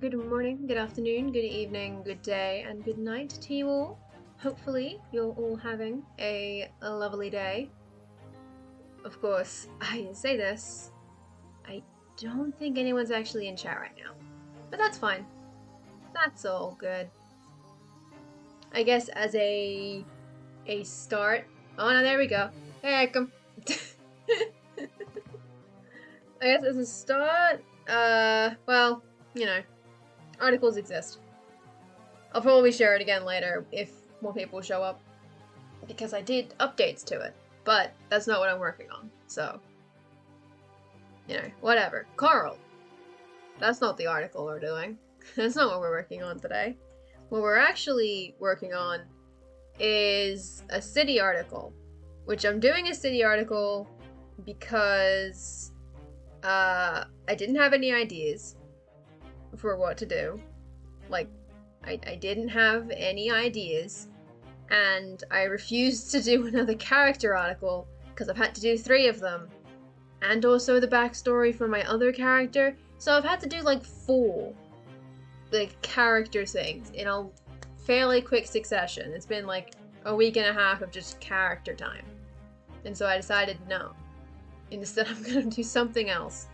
Good morning, good afternoon, good evening, good day, and good night to you all. Hopefully, you're all having a lovely day. Of course, I say this, I don't think anyone's actually in chat right now. But that's fine. That's all good. I guess as a start. Oh no, there we go. Hey, come. I guess as a start, well, you know, articles exist. I'll probably share it again later if more people show up, because I did updates to it, but that's not what I'm working on, so, whatever. Carl, that's not the article we're doing. That's not what we're working on today. What we're actually working on is a city article, which I'm doing a city article because I didn't have any ideas for what to do. Like, I didn't have any ideas, and I refused to do another character article because I've had to do 3 of them, and also the backstory for my other character, so I've had to do like 4 character things in a fairly quick succession. It's been like a week and a half of just character time, and so I decided no. Instead, I'm gonna do something else.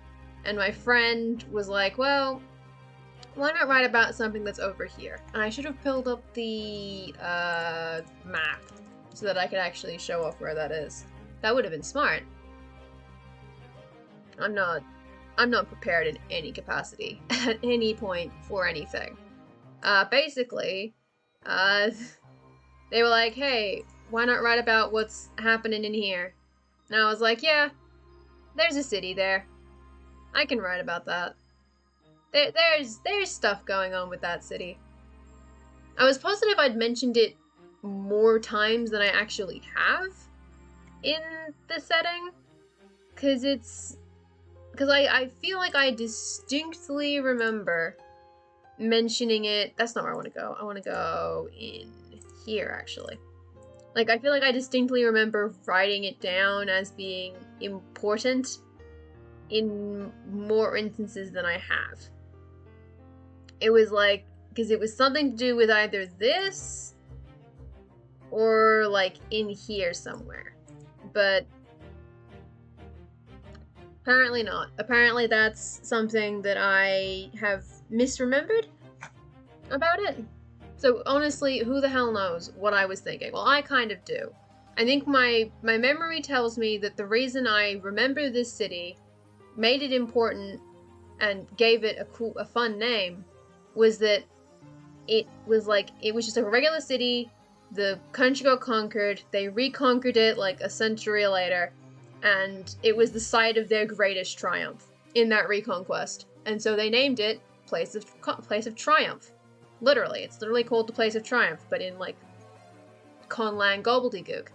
And my friend was like, well, why not write about something that's over here? And I should have pulled up the map so that I could actually show off where that is. That would have been smart. I'm not prepared in any capacity at any point for anything. Basically, they were like, hey, why not write about what's happening in here? And I was like, yeah, there's a city there. I can write about that. There's stuff going on with that city. I was positive I'd mentioned it more times than I actually have in the setting, because I feel like I distinctly remember mentioning it. That's not where I want to go. I want to go in here, actually. Like, I feel like I distinctly remember writing it down as being important in more instances than I have. It was like, because it was something to do with either this or like in here somewhere. But apparently not. Apparently that's something that I have misremembered about it. So honestly, who the hell knows what I was thinking? Well, I kind of do. I think my memory tells me that the reason I remember this city, made it important, and gave it a fun name was that it was just a regular city. The country got conquered, they reconquered it like a century later, and it was the site of their greatest triumph in that reconquest. And so they named it Place of Triumph. Literally, it's literally called the Place of Triumph, but in like Conlang gobbledygook.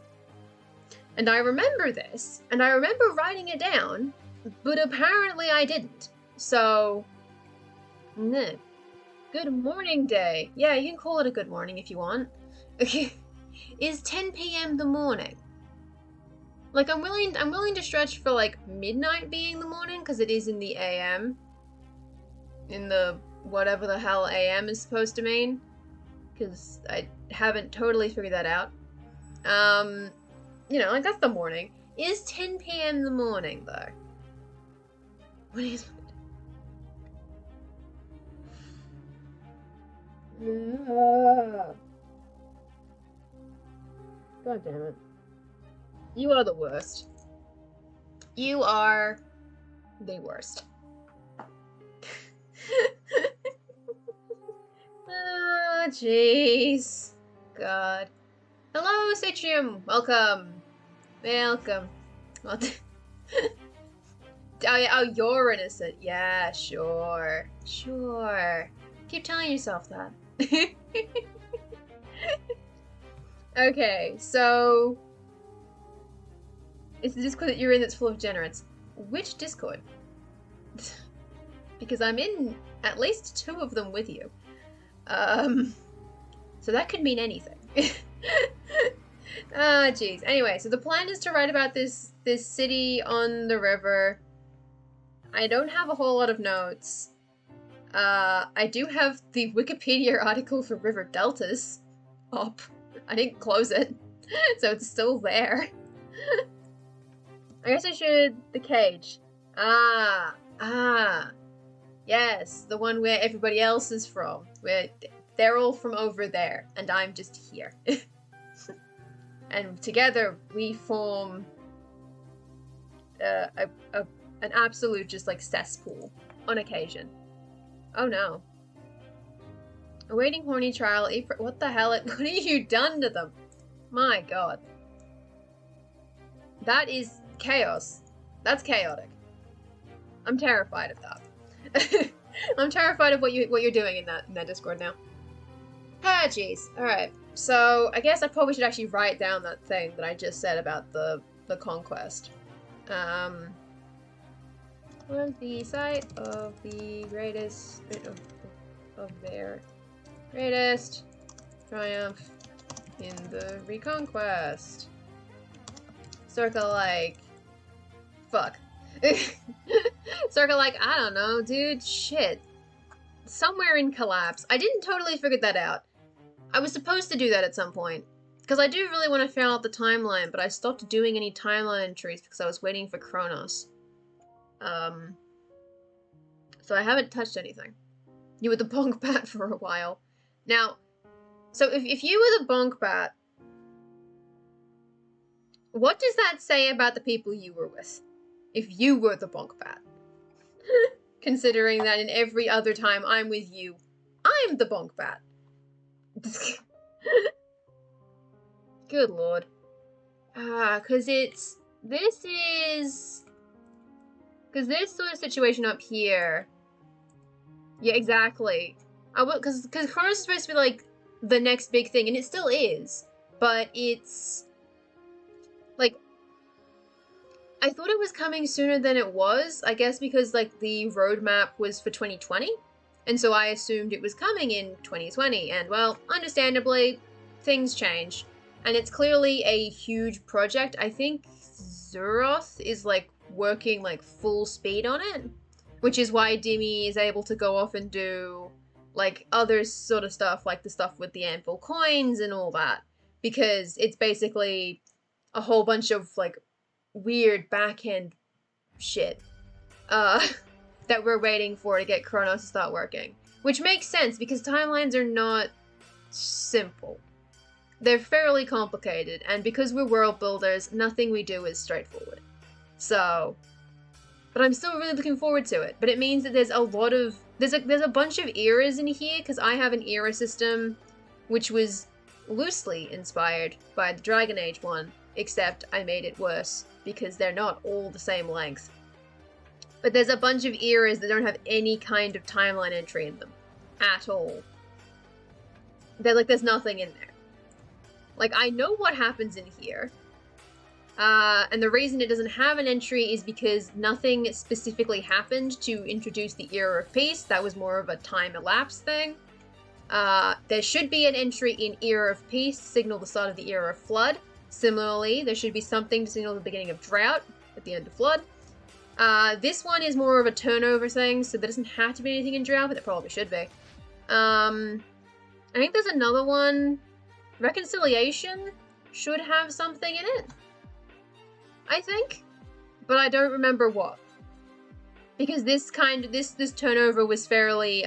And I remember this, and I remember writing it down, but apparently I didn't. So, nah. Good morning day. Yeah, you can call it a good morning if you want. Okay. Is 10 p.m. the morning? Like, I'm willing to stretch for like midnight being the morning, because it is in the AM. In the whatever the hell AM is supposed to mean. Because I haven't totally figured that out. Like that's the morning. Is 10 p.m. the morning though? What is it? God damn it. You are the worst. You are the worst. Oh, jeez. God. Hello, Citrium. Welcome. Welcome. Oh, yeah, you're innocent. Yeah, sure. Sure. Keep telling yourself that. Okay, so it's the Discord that you're in that's full of generates. Which Discord? Because I'm in at least 2 of them with you. So that could mean anything. Ah, jeez. Anyway, so the plan is to write about this city on the river. I don't have a whole lot of notes. I do have the Wikipedia article for river deltas up. I didn't close it, so it's still there. I guess I should... the cage. Ah. Yes, the one where everybody else is from. Where they're all from over there, and I'm just here. And together we form an absolute just like cesspool on occasion. Oh no. Awaiting horny trial, April. What the hell? What have you done to them? My god. That is chaos. That's chaotic. I'm terrified of that. I'm terrified of what you're doing in that Discord now. Ah, jeez. Alright. So, I guess I probably should actually write down that thing that I just said about the conquest. Was the site of the greatest... of their greatest triumph in the Reconquest. Circa, like... fuck. Circa, like, I don't know, dude, shit. Somewhere in Collapse. I didn't totally figure that out. I was supposed to do that at some point. Because I do really want to figure out the timeline, but I stopped doing any timeline entries because I was waiting for Kronos. So I haven't touched anything. You were the bonk bat for a while. Now, so if you were the bonk bat, what does that say about the people you were with? If you were the bonk bat. Considering that in every other time I'm with you, I'm the bonk bat. Good lord. Cause this sort of situation up here. Yeah, exactly. Cause Kronos is supposed to be like the next big thing, and it still is. But it's like, I thought it was coming sooner than it was, I guess because like the roadmap was for 2020. And so I assumed it was coming in 2020, and well, understandably, things change. And it's clearly a huge project. I think Zeroth is like working like full speed on it, which is why Dimmy is able to go off and do like other sort of stuff, like the stuff with the Anvil coins and all that, because it's basically a whole bunch of like weird back-end shit that we're waiting for to get Kronos to start working. Which makes sense, because timelines are not simple. They're fairly complicated, and because we're world builders, nothing we do is straightforward. So, but I'm still really looking forward to it. But it means that there's a lot of... There's a bunch of eras in here, because I have an era system which was loosely inspired by the Dragon Age one, except I made it worse, because they're not all the same length. But there's a bunch of eras that don't have any kind of timeline entry in them. At all. There's nothing in there. Like, I know what happens in here. And the reason it doesn't have an entry is because nothing specifically happened to introduce the Era of Peace. That was more of a time elapse thing. There should be an entry in Era of Peace to signal the start of the Era of Flood. Similarly, there should be something to signal the beginning of Drought at the end of Flood. This one is more of a turnover thing, so there doesn't have to be anything in Drought, but there probably should be. I think there's another one. Reconciliation should have something in it, I think, but I don't remember what. Because this turnover was fairly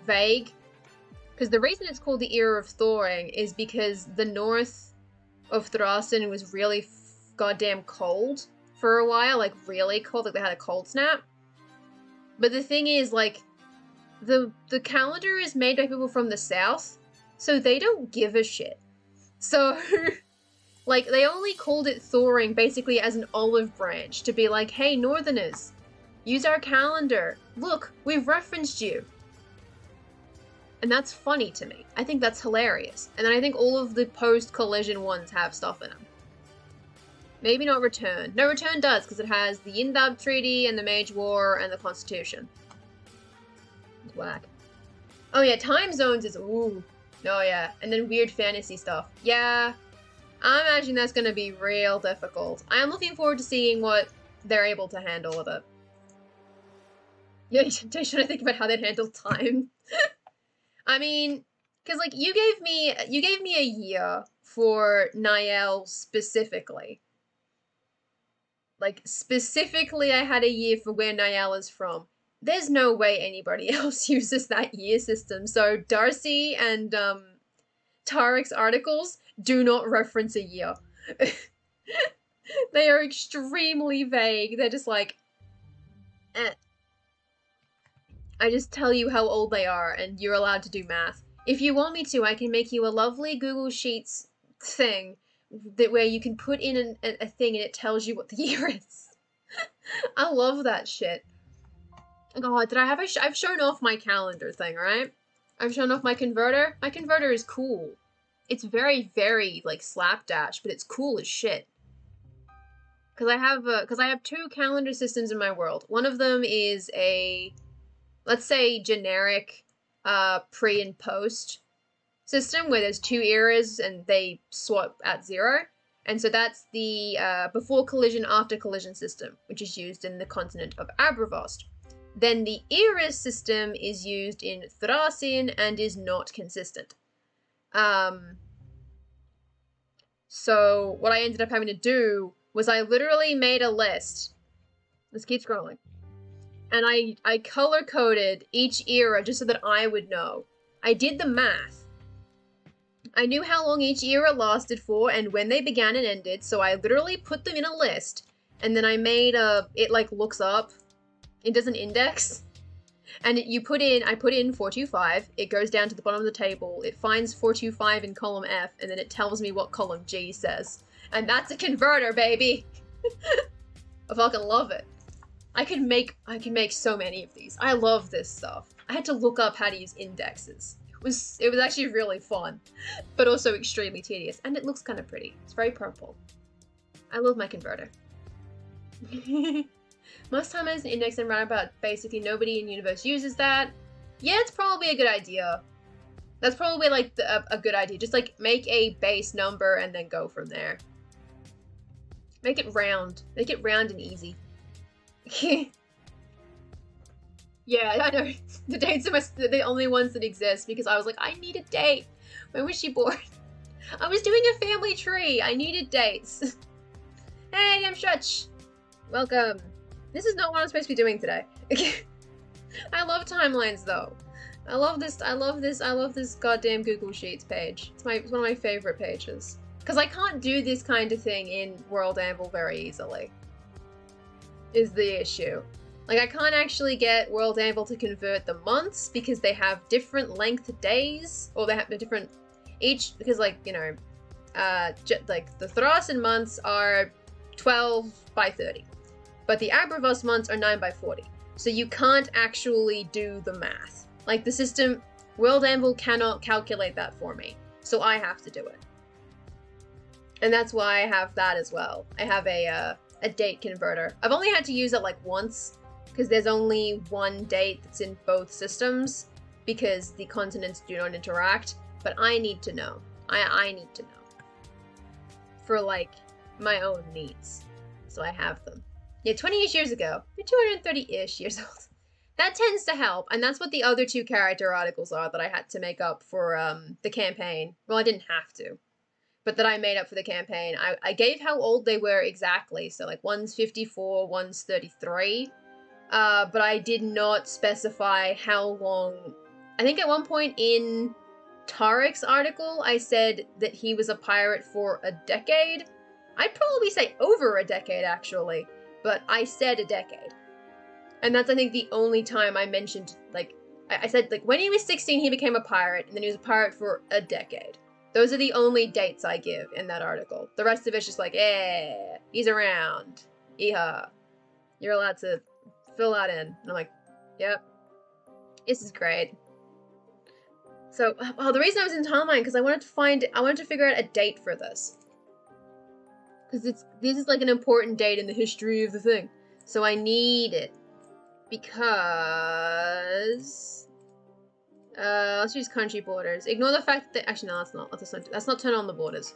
vague. Because the reason it's called the Era of Thawing is because the north of Thrasen was really goddamn cold for a while, like really cold, like they had a cold snap. But the thing is, like, the calendar is made by people from the south, so they don't give a shit. So, like, they only called it thawing basically as an olive branch to be like, hey, northerners, use our calendar. Look, we've referenced you. And that's funny to me. I think that's hilarious. And then I think all of the post-collision ones have stuff in them. Maybe not Return. No, Return does, because it has the Yindab Treaty and the Mage War and the Constitution. It's whack. Oh yeah, time zones is ooh. Oh yeah, and then weird fantasy stuff. Yeah, I imagine that's gonna be real difficult. I am looking forward to seeing what they're able to handle with it. Yeah, should I think about how they'd handle time? I mean, because like you gave me a year for Niall specifically. Like specifically, I had a year for where Niall is from. There's no way anybody else uses that year system. So Darcy and Tarek's articles do not reference a year. They are extremely vague. They're just like, eh. I just tell you how old they are, and you're allowed to do math. If you want me to, I can make you a lovely Google Sheets thing that where you can put in a thing and it tells you what the year is. I love that shit. God, did I have I've shown off my calendar thing, right? I've shown off my converter. My converter is cool. It's very, very like slapdash, but it's cool as shit. Because I have two calendar systems in my world. One of them is a, let's say, generic pre and post system where there's two eras and they swap at 0. And so that's the before collision, after collision system, which is used in the continent of Abravost. Then the eras system is used in Thrasin and is not consistent. So what I ended up having to do was I literally made a list. Let's keep scrolling. And I color-coded each era just so that I would know. I did the math. I knew how long each era lasted for and when they began and ended, so I literally put them in a list. And then I made it like looks up. It does an index. And I put in 425, it goes down to the bottom of the table, it finds 425 in column F, and then it tells me what column G says. And that's a converter, baby! I fucking love it. I can make so many of these. I love this stuff. I had to look up how to use indexes. It was actually really fun, but also extremely tedious, and it looks kind of pretty. It's very purple. I love my converter. Most time as an index and roundabout, basically nobody in universe uses that. Yeah, it's probably a good idea. That's probably like a good idea. Just like make a base number and then go from there. Make it round. Make it round and easy. Yeah, I know. The dates are the only ones that exist because I was like, I need a date. When was she born? I was doing a family tree. I needed dates. Hey, I'm Shutch. Welcome. This is not what I'm supposed to be doing today. I love timelines though. I love this goddamn Google Sheets page. It's one of my favorite pages. Because I can't do this kind of thing in World Amble very easily. Is the issue. Like, I can't actually get World Amble to convert the months because they have different length days, or they have different because like, you know, like the Thrasin months are 12 by 30. But the Abravost months are 9 by 40. So you can't actually do the math. Like the system, World Amble cannot calculate that for me. So I have to do it. And that's why I have that as well. I have a date converter. I've only had to use it like once because there's only one date that's in both systems because the continents do not interact. But I need to know. I need to know. For like my own needs. So I have them. Yeah, 20-ish years ago. You're 230-ish years old. That tends to help, and that's what the other two character articles are that I had to make up for the campaign. Well, I didn't have to, but that I made up for the campaign. I gave how old they were exactly, so like one's 54, one's 33, but I did not specify how long. I think at one point in Tarek's article, I said that he was a pirate for a decade. I'd probably say over a decade, actually. But I said a decade. And that's, I think, the only time I mentioned, like, I said, like, when he was 16, he became a pirate, and then he was a pirate for a decade. Those are the only dates I give in that article. The rest of it's just like, yeah, he's around. Yeehaw. You're allowed to fill that in. And I'm like, yep. This is great. So, the reason I was in timeline, because I wanted to figure out a date for this. Because this is like an important date in the history of the thing. So I need it. Because let's use country borders. Ignore the fact that actually no, that's not turn on the borders.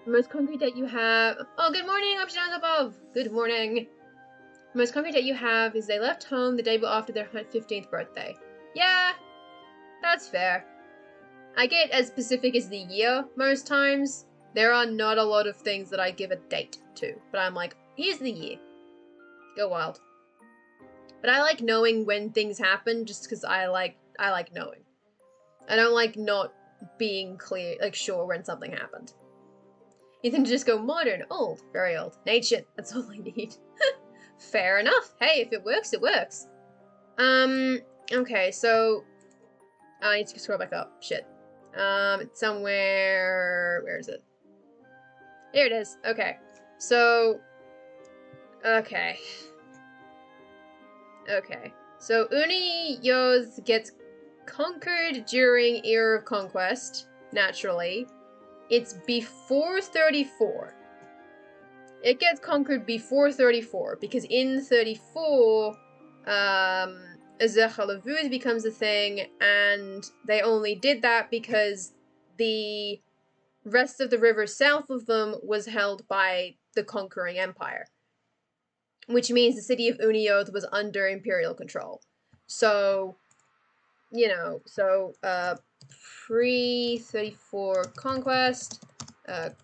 The most concrete date you have. Oh, good morning, options above. Good morning. The most concrete date you have is they left home the day after their 15th birthday. Yeah, that's fair. I get as specific as the year most times. There are not a lot of things that I give a date to, but I'm like, here's the year. Go wild. But I like knowing when things happen just because I like knowing. I don't like not being clear, like sure when something happened. You can just go modern, old, very old. Nature, that's all I need. Fair enough. Hey, if it works, it works. Okay, so I need to scroll back up. Shit. It's somewhere, where is it? Here it is. Okay. So, okay. Okay. So Uni Yoth gets conquered during Era of Conquest, naturally. It's before 34. It gets conquered before 34, because in 34, Azechalavuz becomes a thing, and they only did that because the rest of the river south of them was held by the conquering empire. Which means the city of Unioth was under imperial control. So, you know, pre-34 conquest,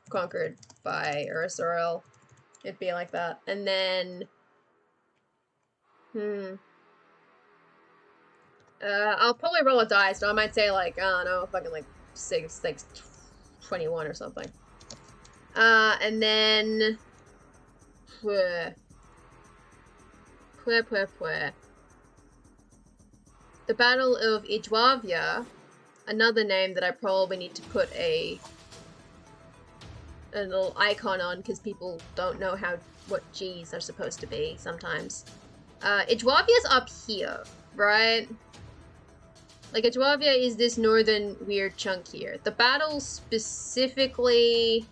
conquered by Urusarel. It'd be like that. And then, I'll probably roll a die, so I might say like, I don't know, fucking like 21 or something. And then, the Battle of Ijwavia, another name that I probably need to put a little icon on because people don't know what G's are supposed to be sometimes. Ijwavia's up here, right? Like, Ijwavia is this northern weird chunk here. The battle specifically,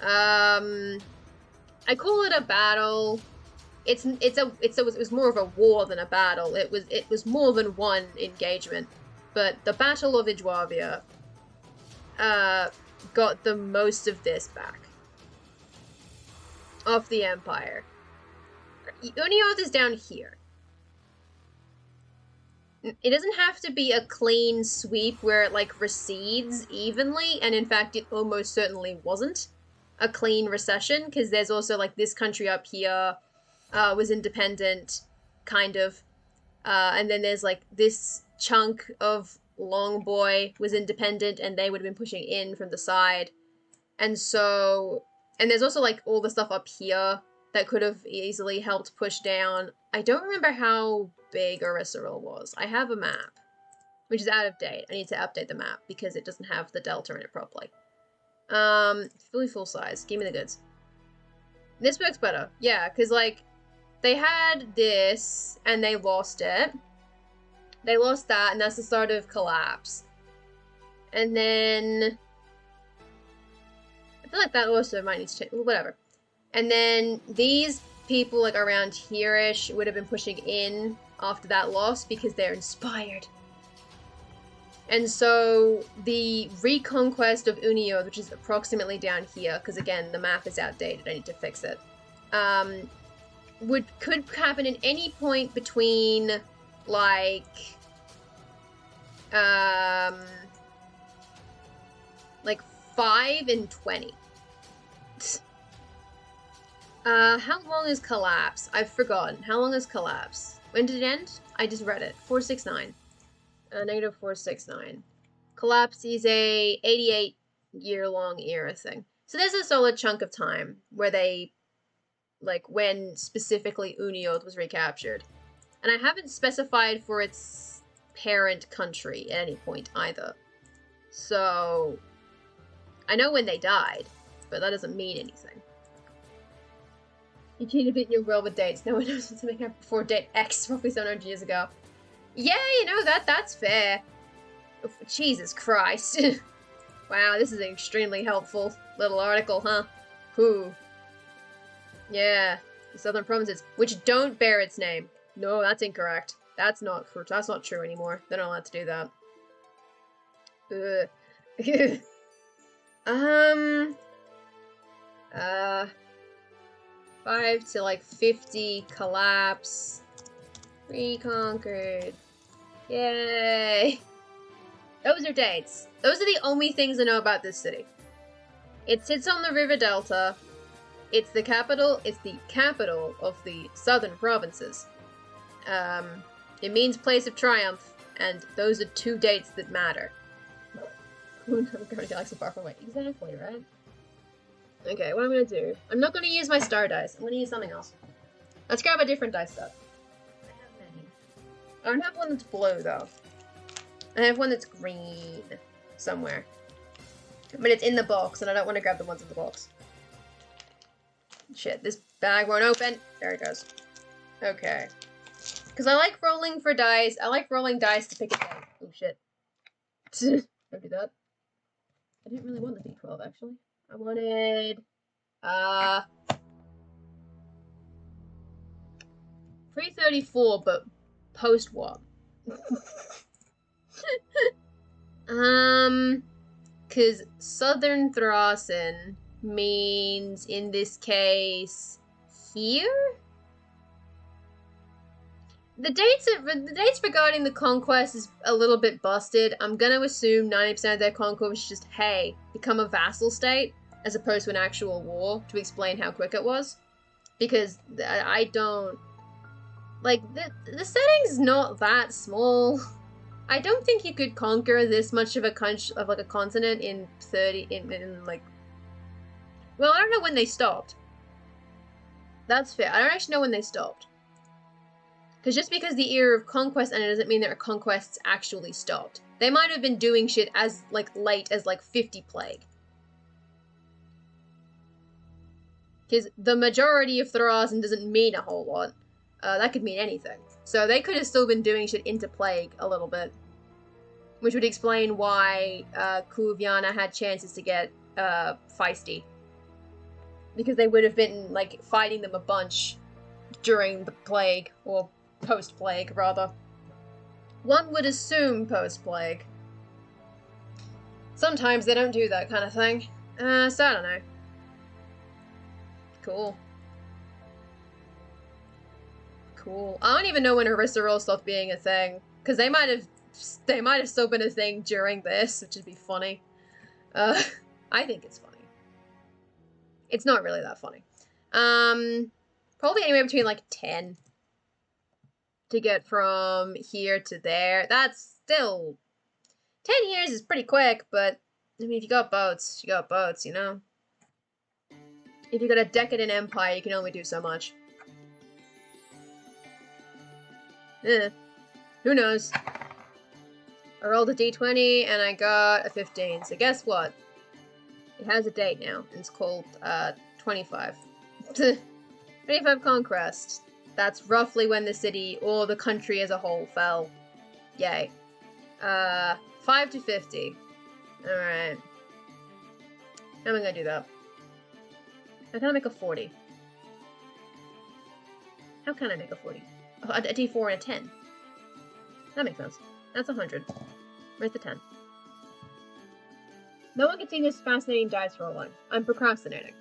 I call it a battle. It was more of a war than a battle. It was more than one engagement. But the Battle of Ijwavia got the most of this back. Of the Empire. Unioth is down here. It doesn't have to be a clean sweep where it, like, recedes evenly, and in fact it almost certainly wasn't a clean recession, because there's also, like, this country up here was independent, kind of, and then there's, like, this chunk of Longboy was independent, and they would have been pushing in from the side, and so, and there's also, like, all the stuff up here that could have easily helped push down. I don't remember how big Urusarel was. I have a map, which is out of date. I need to update the map because it doesn't have the delta in it properly. Fully full size. Give me the goods. This works better. Yeah, because, like, they had this, and they lost it. They lost that, and that's the start of collapse. And then, I feel like that also might need to change. Whatever. And then these people, like, around here-ish would have been pushing in after that loss because they're inspired. And so the reconquest of Unioth, which is approximately down here, because again, the map is outdated, I need to fix it, could happen at any point between, like, like 5 and 20. How long is Collapse? I've forgotten. How long is Collapse? When did it end? I just read it. 469. Negative 469. Collapse is a 88-year-long era thing. So there's a solid chunk of time where they, like, when specifically Unioth was recaptured. And I haven't specified for its parent country at any point either. So, I know when they died, but that doesn't mean anything. You cheated a bit in your world with dates. No one knows what's something happened before date X, roughly 700 years ago. Yeah, you know, that's fair. Oh, Jesus Christ. Wow, this is an extremely helpful little article, huh? Whew. Yeah, the southern provinces, which don't bear its name. No, that's incorrect. That's not true anymore. They're not allowed to do that. 5 to like 50 collapse. Reconquered. Yay! Those are dates. Those are the only things I know about this city. It sits on the river delta. It's the capital of the southern provinces. It means place of triumph, and those are 2 dates that matter. Who knows going to galaxy far away? Exactly, right? Okay, what I'm gonna do? I'm not gonna use my star dice. I'm gonna use something else. Let's grab a different dice set. I have many. I don't have one that's blue though. I have one that's green somewhere. But it's in the box, and I don't want to grab the ones in the box. Shit, this bag won't open. There it goes. Okay. Because I like rolling for dice. I like rolling dice to pick a dice. Oh, shit. Don't do that. I didn't really want the D12, actually. I wanted... 334, but post what? Because Southern Thrasen means, in this case, here? The dates regarding the conquest is a little bit busted. I'm gonna assume 90% of their conquest was just, hey, become a vassal state, as opposed to an actual war, to explain how quick it was. Because I don't... Like, the setting's not that small. I don't think you could conquer this much of a continent in 30, in like... Well, I don't know when they stopped. That's fair. I don't actually know when they stopped. Because just because the era of conquest ended doesn't mean that conquests actually stopped. They might have been doing shit as, like, late as, like, 50 Plague. Because the majority of Thrasen doesn't mean a whole lot. That could mean anything. So they could have still been doing shit into Plague a little bit. Which would explain why Kuviana had chances to get feisty. Because they would have been, like, fighting them a bunch during the Plague, or post-Plague, rather. One would assume post-Plague. Sometimes they don't do that kind of thing. So I don't know. Cool. Cool. I don't even know when Harisarol stopped being a thing. Because they might have still been a thing during this, which would be funny. I think it's funny. It's not really that funny. Probably anywhere between, like, 10. To get from here to there. That's still... 10 years is pretty quick, but... I mean, if you got boats, you know? If you got a decadent empire, you can only do so much. Who knows? I rolled a d20, and I got a 15, so guess what? It has a date now, and it's called, 25. 25 Conquest. That's roughly when the city, or the country as a whole, fell. Yay. 5 to 50. Alright. How am I gonna do that? How can I make a 40? How can I make a 40? A d4 and a 10. That makes sense. That's 100. Where's the 10? No one can see this fascinating dice rolling. I'm procrastinating.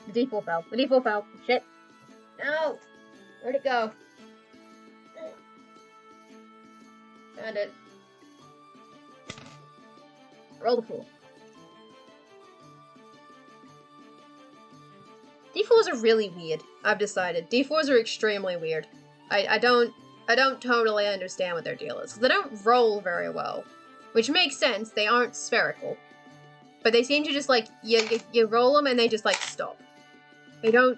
The d4 fell. The d4 fell. Shit. No! Where'd it go? Found it. Roll the 4. D4s are really weird, I've decided. D4s are extremely weird. I don't totally understand what their deal is. They don't roll very well. Which makes sense, they aren't spherical. But they seem to just, like, you roll them and they just, like, stop. They don't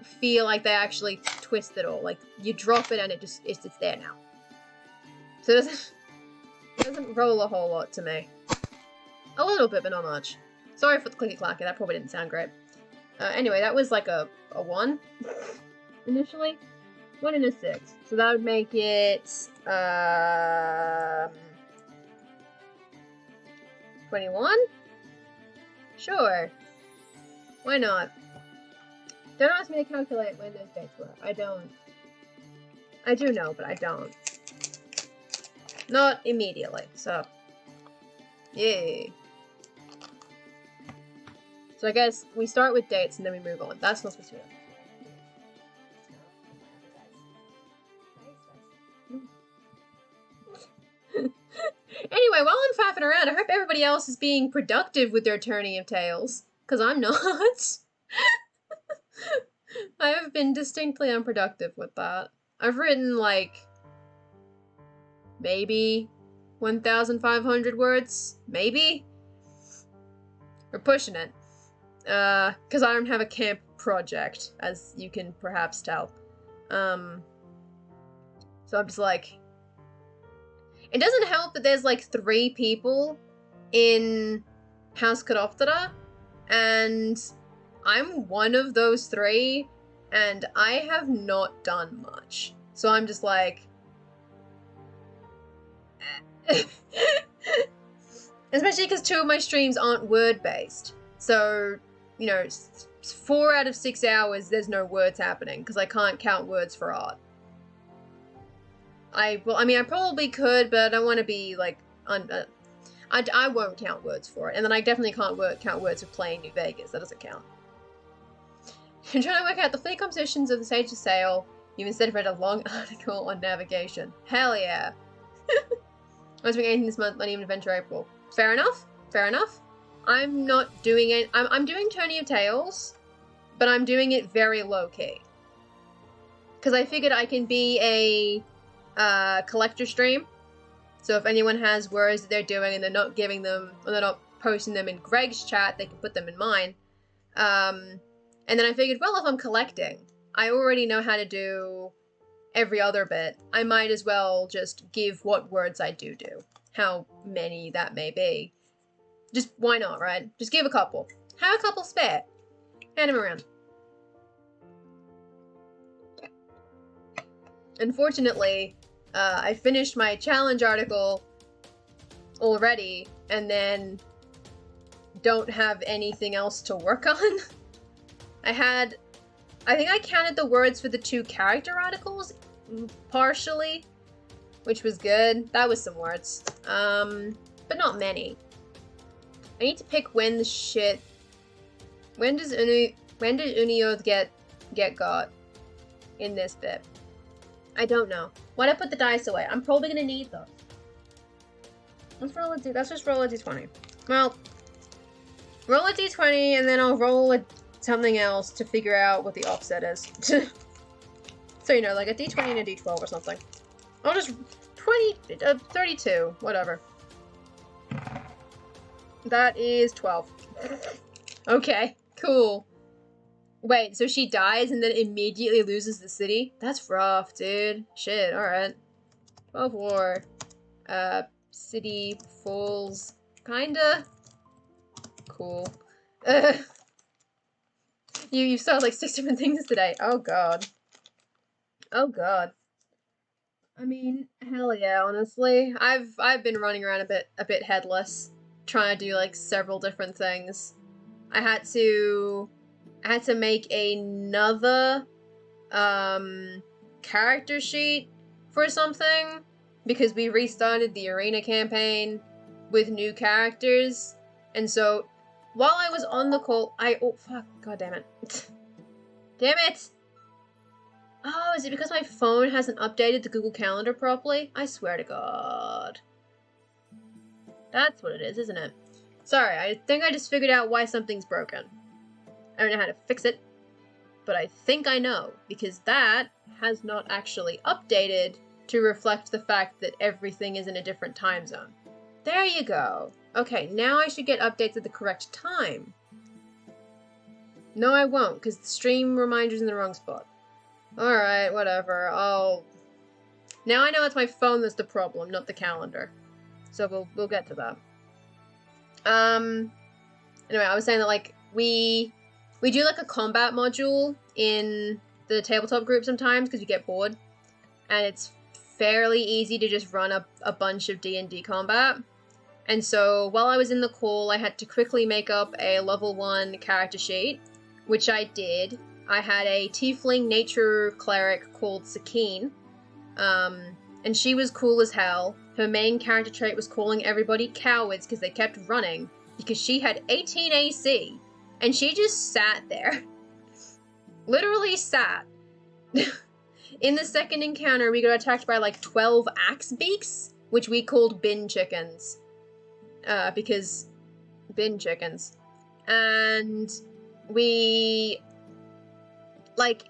feel like they actually twist at all. Like, you drop it and it's there now. So it doesn't roll a whole lot to me. A little bit, but not much. Sorry for the clicky-clacky, that probably didn't sound great. Anyway, that was like a 1, initially. 1 and a 6. So that would make it, 21? Sure. Why not? Don't ask me to calculate when those dates were. I don't. I do know, but I don't. Not immediately, so. Yay. So I guess we start with dates and then we move on. That's not supposed to be. Anyway, while I'm faffing around, I hope everybody else is being productive with their turning of tails. Because I'm not. I have been distinctly unproductive with that. I've written, like, maybe 1,500 words? Maybe? We're pushing it. Because I don't have a camp project, as you can perhaps tell. So I'm just like... It doesn't help that there's, like, 3 people in House Caroptera, and I'm one of those 3, and I have not done much. So I'm just like... Especially because 2 of my streams aren't word-based. So, you know, 4 out of 6 hours there's no words happening, because I can't count words for art. I probably could, but I don't want to be, like, I won't count words for it. And then I definitely can't count words for playing New Vegas. That doesn't count. I'm trying to work out the fleet compositions of the Sage of Sail. You've instead read a long article on navigation. Hell yeah. I was doing anything this month, not even Adventure April. Fair enough. Fair enough. I'm not doing it. I'm doing Turning of Tails, but I'm doing it very low-key. Because I figured I can be a collector stream. So if anyone has words that they're doing and they're not giving them, or they're not posting them in Greg's chat, they can put them in mine. And then I figured, well, if I'm collecting, I already know how to do every other bit. I might as well just give what words I do. How many that may be. Just, why not, right? Just give a couple. Have a couple spare. Hand them around. Unfortunately, I finished my challenge article already, and then don't have anything else to work on. I think I counted the words for the 2 character articles, partially, which was good. That was some words. But not many. I need to pick when the shit... When does Unioth get got in this bit? I don't know. Why'd I put the dice away? I'm probably gonna need those. Let's just roll a d20. Well, roll a d20 and then I'll roll something else to figure out what the offset is. So, you know, like a d20 and a d12 or something. I'll just... 32. Whatever. That is 12. Okay, cool. Wait, so she dies and then immediately loses the city? That's rough, dude. Shit, alright. 12 war. City falls. Kinda. Cool. You saw like 6 different things today. Oh god. Oh god. I mean, hell yeah, honestly. I've been running around a bit headless, trying to do like several different things. I had to make another character sheet for something because we restarted the arena campaign with new characters, and so while I was on the call, oh fuck, god damn it. Damn it! Oh, is it because my phone hasn't updated the Google Calendar properly? I swear to god. That's what it is, isn't it? Sorry, I think I just figured out why something's broken. I don't know how to fix it, but I think I know, because that has not actually updated to reflect the fact that everything is in a different time zone. There you go. Okay, now I should get updates at the correct time. No, I won't, because the stream reminder's in the wrong spot. Alright, whatever. Now I know it's my phone that's the problem, not the calendar. So we'll get to that. Anyway, I was saying that, like, we do, like, a combat module in the tabletop group sometimes, because you get bored. And it's fairly easy to just run a bunch of D&D combat. And so, while I was in the call, I had to quickly make up a level 1 character sheet, which I did. I had a tiefling nature cleric called Sakine, and she was cool as hell. Her main character trait was calling everybody cowards because they kept running, because she had 18 AC, And she just sat there. Literally sat. In the second encounter, we got attacked by like 12 axe beaks, which we called bin chickens. Because bin chickens. And we, like,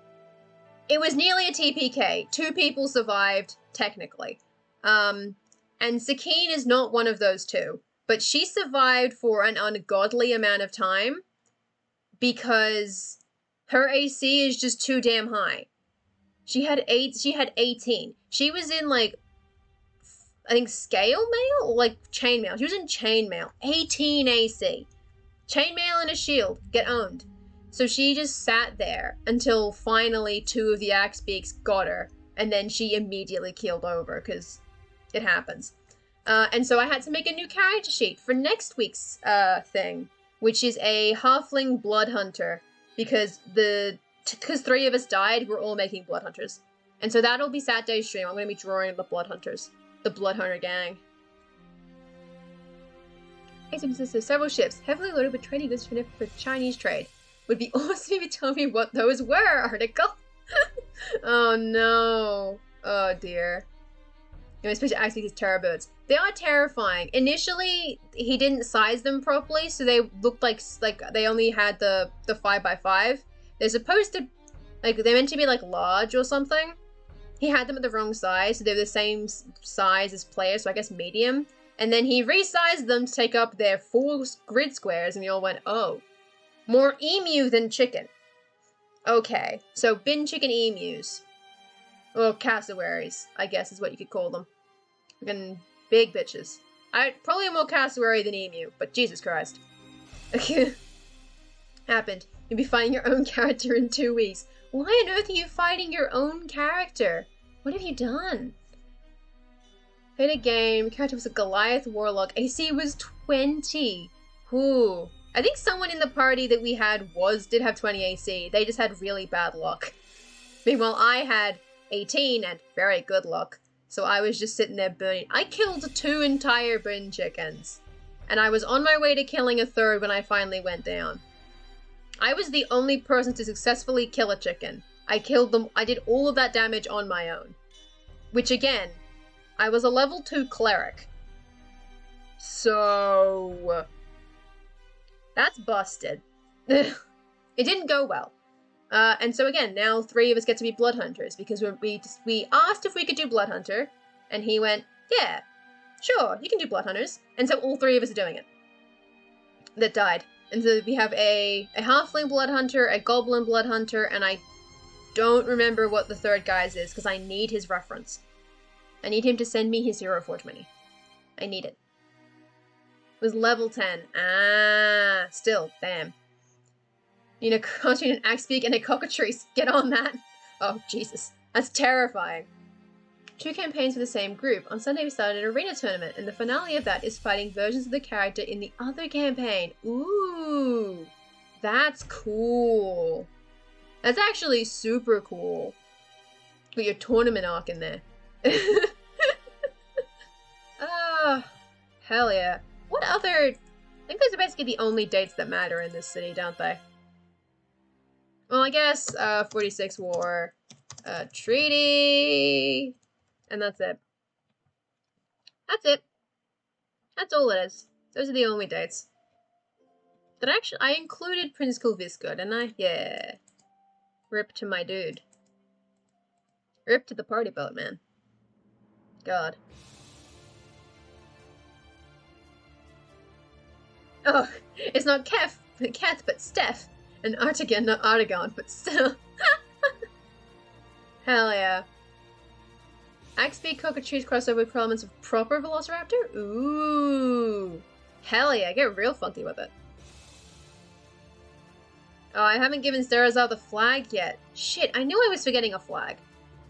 it was nearly a TPK. 2 people survived, technically. And Sakine is not one of those 2. But she survived for an ungodly amount of time because her AC is just too damn high. She had 18. She was in, like, I think scale mail or like chainmail. She was in chainmail. 18 AC. Chainmail and a shield. Get owned. So she just sat there until finally 2 of the axe beaks got her, and then she immediately keeled over because it happens. And so I had to make a new character sheet for next week's thing, which is a halfling blood hunter, because 3 of us died, we're all making blood hunters. And so that'll be Saturday's stream. I'm going to be drawing the blood hunters. The blood hunter gang. It consists of several ships, heavily loaded with trading goods for Chinese trade. Would be awesome if you told me what those were, article. Oh no. Oh dear. Especially actually these terror birds. They are terrifying. Initially, he didn't size them properly, so they looked like they only had the 5x5. They're supposed to, like, they're meant to be like large or something. He had them at the wrong size, so they're the same size as players, so I guess medium. And then he resized them to take up their 4 grid squares, and we all went, oh, more emu than chicken. Okay, so bin chicken emus. Or cassowaries, I guess is what you could call them. Fucking big bitches. Probably more cassowary than emu, but Jesus Christ. Happened. You'll be fighting your own character in 2 weeks. Why on earth are you fighting your own character? What have you done? Played a game. Character was a Goliath Warlock. AC was 20. Ooh. I think someone in the party that we had did have 20 AC. They just had really bad luck. Meanwhile, I had 18 and very good luck. So I was just sitting there burning. I killed 2 entire bin chickens. And I was on my way to killing a 3rd when I finally went down. I was the only person to successfully kill a chicken. I killed them. I did all of that damage on my own. Which again, I was a level 2 cleric. So that's busted. It didn't go well. And so again, now 3 of us get to be blood hunters because we asked if we could do blood hunter, and he went, yeah, sure, you can do blood hunters. And so all 3 of us are doing it. That died. And so we have a halfling blood hunter, a goblin blood hunter, and I don't remember what the 3rd guy's is because I need his reference. I need him to send me his Hero Forge money. I need it. It was level 10. Ah, still, damn. You know, conjuring an axe beak and a cockatrice. Get on that. Oh, Jesus. That's terrifying. 2 campaigns for the same group. On Sunday we started an arena tournament, and the finale of that is fighting versions of the character in the other campaign. Ooh. That's cool. That's actually super cool. Got your tournament arc in there. Oh, hell yeah. What other... I think those are basically the only dates that matter in this city, don't they? Well, I guess 46 War, Treaty, and that's it. That's it. That's all it is. Those are the only dates. But actually, I included Prince Kulvisco, didn't I? Yeah. Rip to my dude. Rip to the party boat, man. God. Oh, it's not Keth, but Steph. And Artigan, not Artigon, but still. Hell yeah. Axebeak cockatrice crossover with elements of proper Velociraptor? Ooh. Hell yeah, get real funky with it. Oh, I haven't given Sterazar the flag yet. Shit, I knew I was forgetting a flag.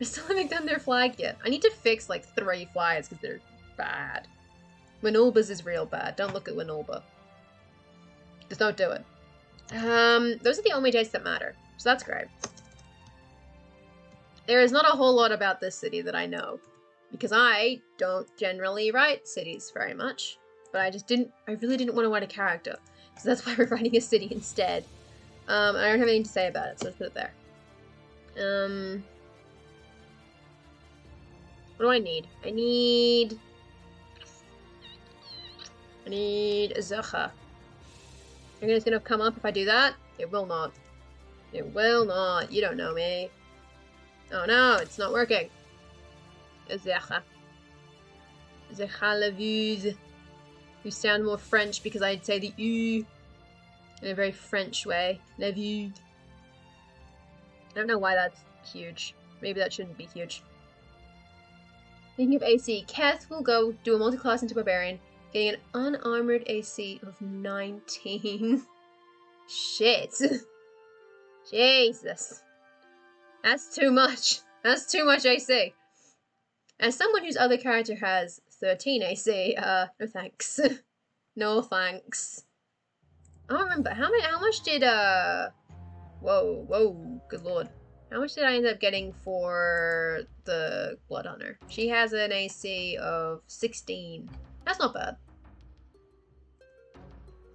I still haven't done their flag yet. I need to fix like 3 flags because they're bad. Winulba's is real bad. Don't look at Winulba. Just don't do it. Those are the only dates that matter. So that's great. There is not a whole lot about this city that I know. Because I don't generally write cities very much. but I really didn't want to write a character. So that's why we're writing a city instead. I don't have anything to say about it, so let's put it there. What do I need? I need a Zacha. You're it's gonna come up if I do that? It will not. It will not. You don't know me. Oh no, it's not working. Zacha. Zacha la vuse. You sound more French because I'd say the U in a very French way. La vue. I don't know why that's huge. Maybe that shouldn't be huge. Thinking of AC, Keth will go do a multi-class into Barbarian, getting an unarmored AC of 19. Shit. Jesus. That's too much. That's too much AC. As someone whose other character has 13 AC, no thanks. No thanks. I don't remember. How much did, whoa, good lord. How much did I end up getting for the Blood Hunter? She has an AC of 16. That's not bad.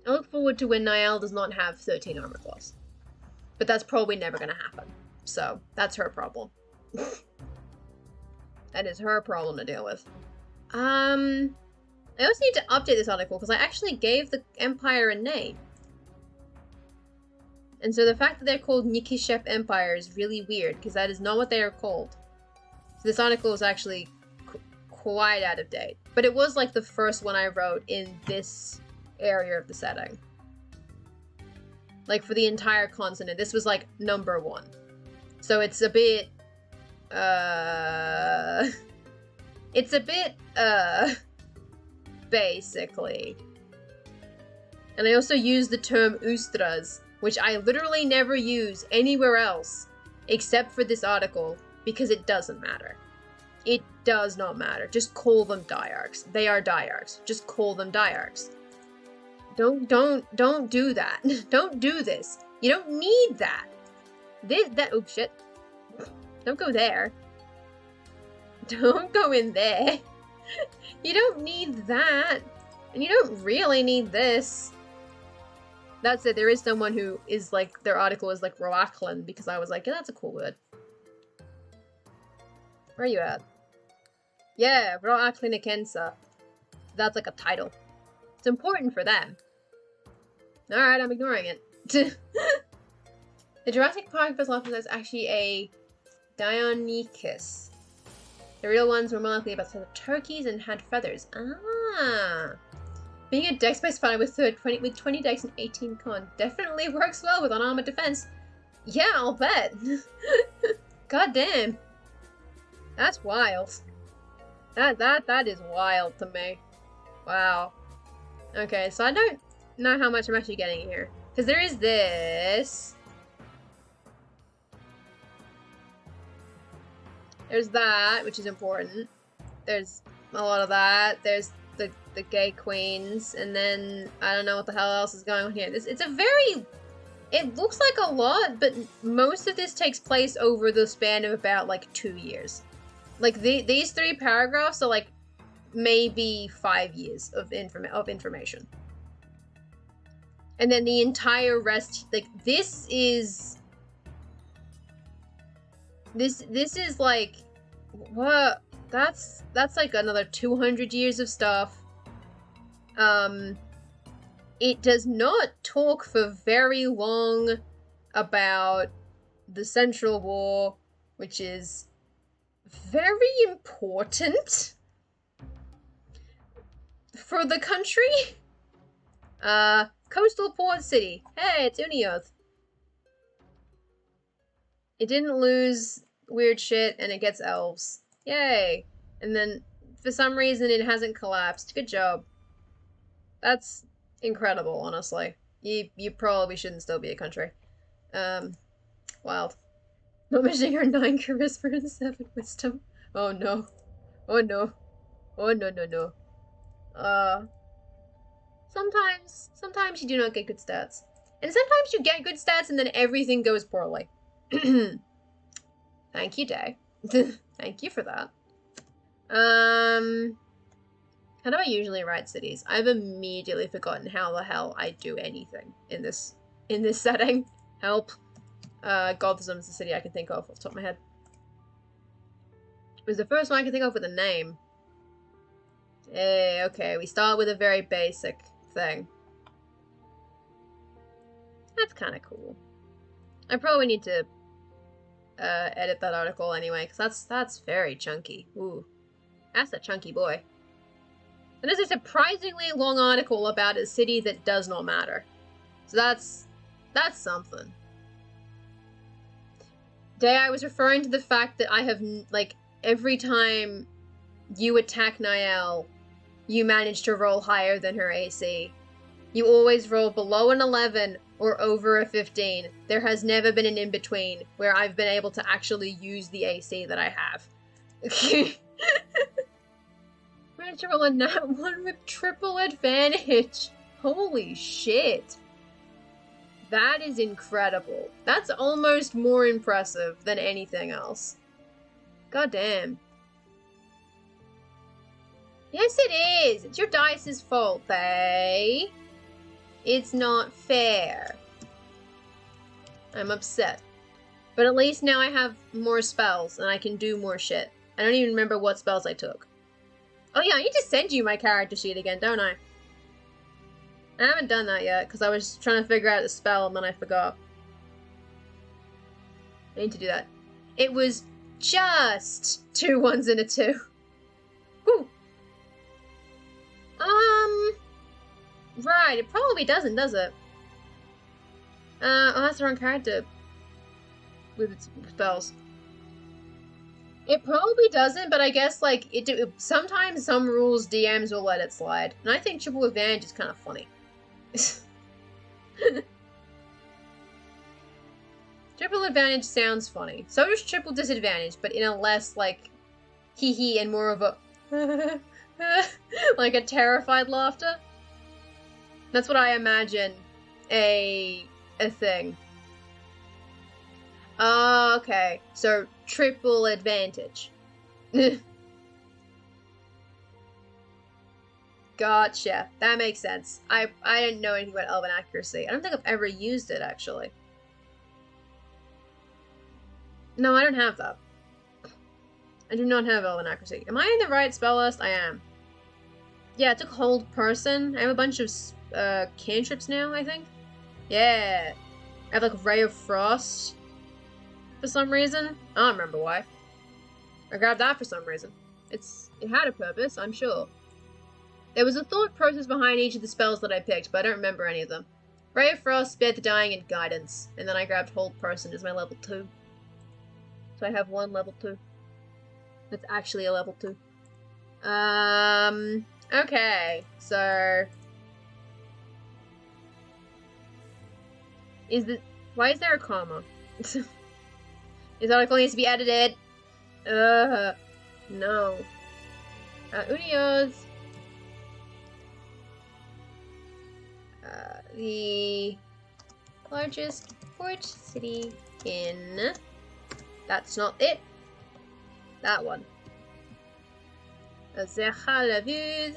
I look forward to when Niall does not have 13 armor class. But that's probably never gonna happen. So, that's her problem. That is her problem to deal with. I also need to update this article because I actually gave the Empire a name. And so the fact that they're called Nikishep Empire is really weird because that is not what they are called. So this article is actually quite out of date. But it was like the first one I wrote in this area of the setting. Like for the entire continent, this was like number 1. So it's a bit, basically. And I also use the term Ustras, which I literally never use anywhere else except for this article because it doesn't matter. It does not matter. Just call them diarchs. They are diarchs. Just call them diarchs. Don't do that. Don't do this. You don't need that. Oh shit. Don't go there. Don't go in there. You don't need that. And you don't really need this. That said, there is someone who is like, their article is like Roachlan, because I was like, yeah, that's a cool word. Where are you at? Yeah, Roachlan Ikensa. That's like a title. It's important for them. Alright, I'm ignoring it. The Jurassic Park Velocis is actually a Deinonychus. The real ones were more likely about the turkeys and had feathers. Ah. Being a dex-based fighter with 20 dex and 18 con definitely works well with unarmored defense. Yeah, I'll bet. God damn. That's wild. That is wild to me. Wow. Okay, so I don't know how much I'm actually getting here. Because there is this. There's that, which is important. There's a lot of that. There's the gay queens, and then I don't know what the hell else is going on here. It's a very, it looks like a lot, but most of this takes place over the span of about like 2 years. Like these 3 paragraphs are like maybe 5 years of information, and then the entire rest, like this is like, what? That's like another 200 years of stuff. It does not talk for very long about the Central War, which is very important for the country. Coastal port city. Hey, it's Unioth. It didn't lose weird shit, and it gets elves. Yay! And then, for some reason, it hasn't collapsed. Good job. That's incredible, honestly. You probably shouldn't still be a country. Wild. Not mentioning her 9 charisma and 7 wisdom. Oh no. Oh no. Oh no. Sometimes you do not get good stats. And sometimes you get good stats and then everything goes poorly. Thank you, Day. Thank you for that. Kind How do I usually write cities? I've immediately forgotten how the hell I do anything in this setting. Help. Gotham's the city I can think of off the top of my head. It was the first one I can think of with a name. Hey, okay, we start with a very basic thing. That's kind of cool. I probably need to edit that article anyway, because that's very chunky. Ooh, that's a chunky boy. And this is a surprisingly long article about a city that does not matter. So that's something. Day, I was referring to the fact that I have, like, every time you attack Niall, you manage to roll higher than her AC. You always roll below an 11 or over a 15. There has never been an in-between where I've been able to actually use the AC that I have. Managed to roll a nat 1 with triple advantage. Holy shit. That is incredible. That's almost more impressive than anything else. God damn. Yes, it is. It's your dice's fault, Faye. It's not fair. I'm upset. But at least now I have more spells and I can do more shit. I don't even remember what spells I took. Oh yeah, I need to send you my character sheet again, don't I? I haven't done that yet, because I was trying to figure out the spell and then I forgot. I need to do that. It was just 2 1s and a 2. Whew. Right, it probably doesn't, does it? Oh, that's the wrong character with its spells. It probably doesn't, but I guess, like, sometimes some rules DMs will let it slide. And I think triple advantage is kind of funny. Triple advantage sounds funny. So does triple disadvantage, but in a less, like, hee-hee and more of a like a terrified laughter. That's what I imagine a thing. Oh, okay. So triple advantage. Gotcha. That makes sense. I didn't know anything about Elven Accuracy. I don't think I've ever used it, actually. No, I don't have that. I do not have Elven Accuracy. Am I in the right spell list? I am. Yeah, I took Hold Person. I have a bunch of cantrips now, I think. Yeah. I have, like, Ray of Frost for some reason. I don't remember why. I grabbed that for some reason. It had a purpose, I'm sure. There was a thought process behind each of the spells that I picked, but I don't remember any of them. Ray of Frost, Spare the Dying, and Guidance. And then I grabbed Hold Person as my level 2. So I have 1 level 2. That's actually a level 2. Okay. So... Why is there a comma? This article needs to be edited. No. Unios. The largest port city in... That's not it. That one. Zerhalavud.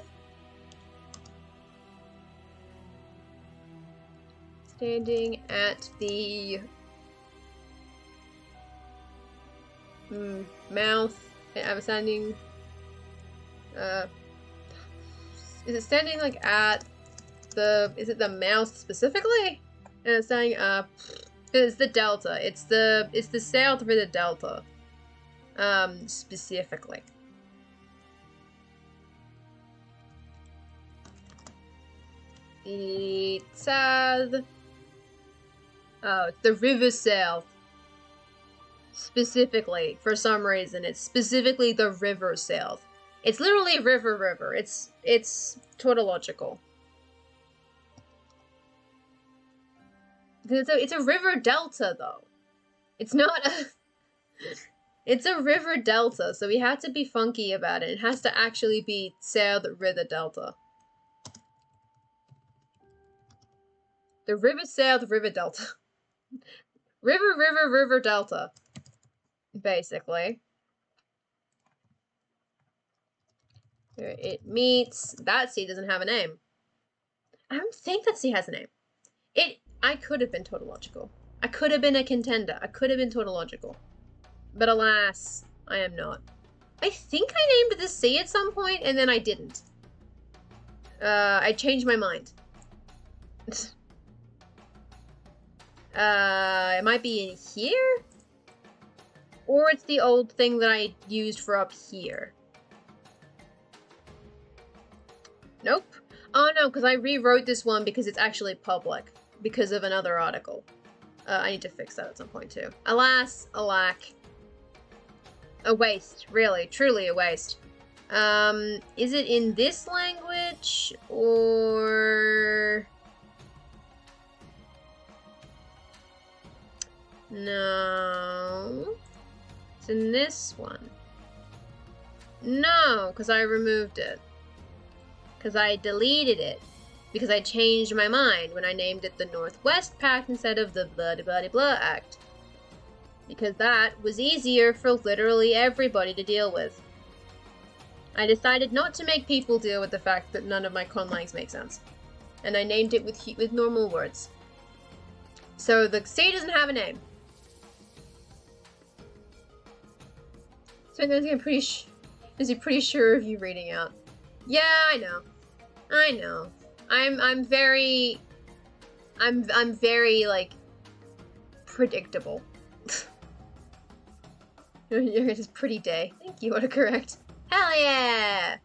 Standing at the mouth. I'm standing. Is it standing like at the? Is it the mouth specifically? And it's saying it's the delta. It's the south river delta. Specifically. The south. Oh, it's the river south. Specifically, for some reason, it's specifically the river south. It's literally river. It's tautological. It's a river delta, though. It's not a... It's a river delta, so we have to be funky about it. It has to actually be South River Delta. The River South River Delta. River Delta. Basically. Here it meets. That sea doesn't have a name. I don't think that sea has a name. I could have been tautological. I could have been a contender. I could have been tautological. But alas, I am not. I think I named the sea at some point, and then I didn't. I changed my mind. It might be in here? Or it's the old thing that I used for up here. Nope. Oh no, because I rewrote this one because it's actually public. Because of another article. I need to fix that at some point too. Alas, alack. A waste, really, truly a waste. Is it in this language, or... No. It's in this one. No, because I removed it. Because I deleted it. Because I changed my mind when I named it the Northwest Pact instead of the blah blah blah Act. Because that was easier for literally everybody to deal with. I decided not to make people deal with the fact that none of my conlangs make sense. And I named it with normal words. So the sea doesn't have a name. So I'm pretty sure of you reading out. Yeah, I know. I know. I'm very like predictable. You're just pretty day. Thank you, autocorrect. Hell yeah!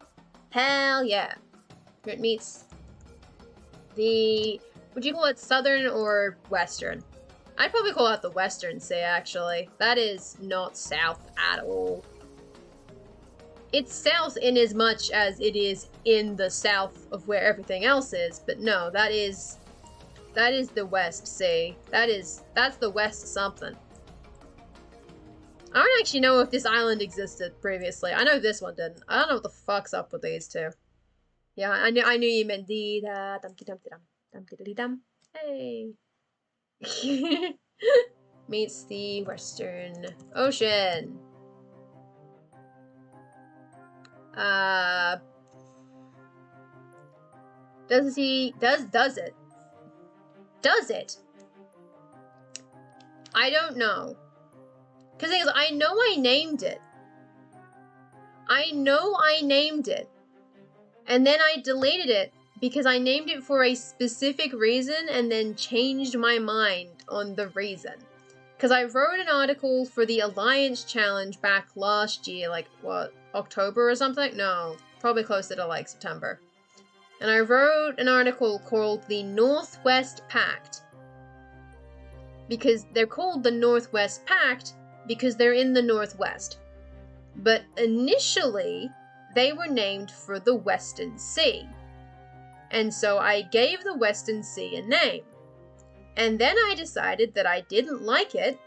Hell yeah. It meets the, would you call it southern or western? I'd probably call it the western sea, actually. That is not south at all. It's south in as much as it is in the south of where everything else is, but no, that is the West Sea. That's the West something. I don't actually know if this island existed previously. I know this one didn't. I don't know what the fuck's up with these two. Yeah, I knew you meant dee da dum dum dum dum dum. Hey. Meets the Western Ocean. Does it? Does it? I don't know. Because I know I named it. I know I named it. And then I deleted it because I named it for a specific reason and then changed my mind on the reason. Because I wrote an article for the Alliance Challenge back last year, like, what, October or something? No, probably closer to, like, September. And I wrote an article called the Northwest Pact. Because they're called the Northwest Pact because they're in the Northwest. But initially, they were named for the Western Sea. And so I gave the Western Sea a name. And then I decided that I didn't like it,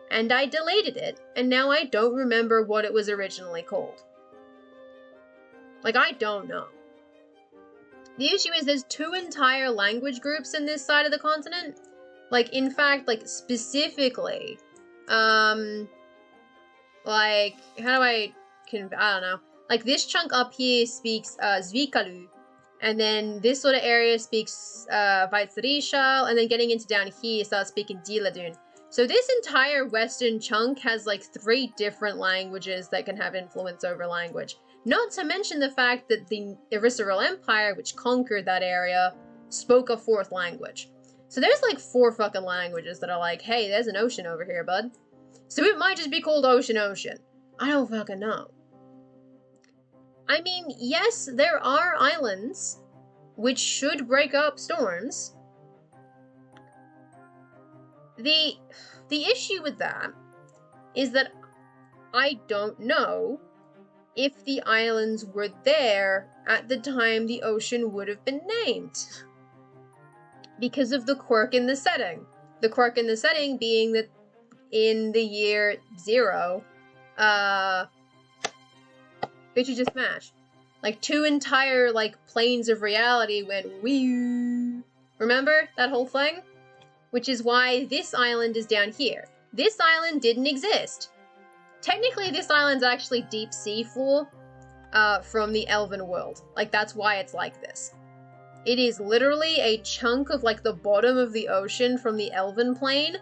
and I deleted it, and now I don't remember what it was originally called. Like, I don't know. The issue is there's 2 entire language groups in this side of the continent. Like, in fact, like, specifically, like, how do I don't know. Like, this chunk up here speaks, Zvikalu. And then this sort of area speaks Vaitsarishal, and then getting into down here starts speaking Diladun. So this entire western chunk has like 3 different languages that can have influence over language. Not to mention the fact that the Erisseril Empire, which conquered that area, spoke a 4th language. So there's like 4 fucking languages that are like, hey, there's an ocean over here, bud. So it might just be called Ocean. I don't fucking know. I mean, yes, there are islands which should break up storms. The issue with that is that I don't know if the islands were there at the time the ocean would have been named. Because of the quirk in the setting. The quirk in the setting being that in the year 0, bitches just smash. Like 2 entire like planes of reality went wee. Remember that whole thing? Which is why this island is down here. This island didn't exist. Technically, this island's actually deep sea floor, from the Elven world. Like, that's why it's like this. It is literally a chunk of, like, the bottom of the ocean from the Elven plane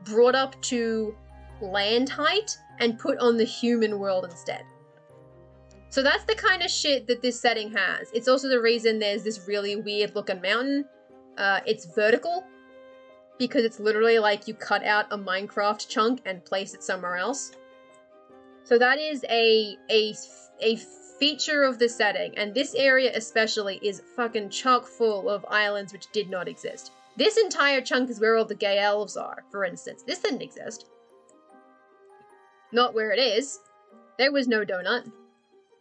brought up to land height and put on the human world instead. So that's the kind of shit that this setting has. It's also the reason there's this really weird looking mountain. It's vertical, because it's literally like you cut out a Minecraft chunk and place it somewhere else. So that is a feature of the setting, and this area especially is fucking chock full of islands which did not exist. This entire chunk is where all the gay elves are, for instance. This didn't exist. Not where it is. There was no donut.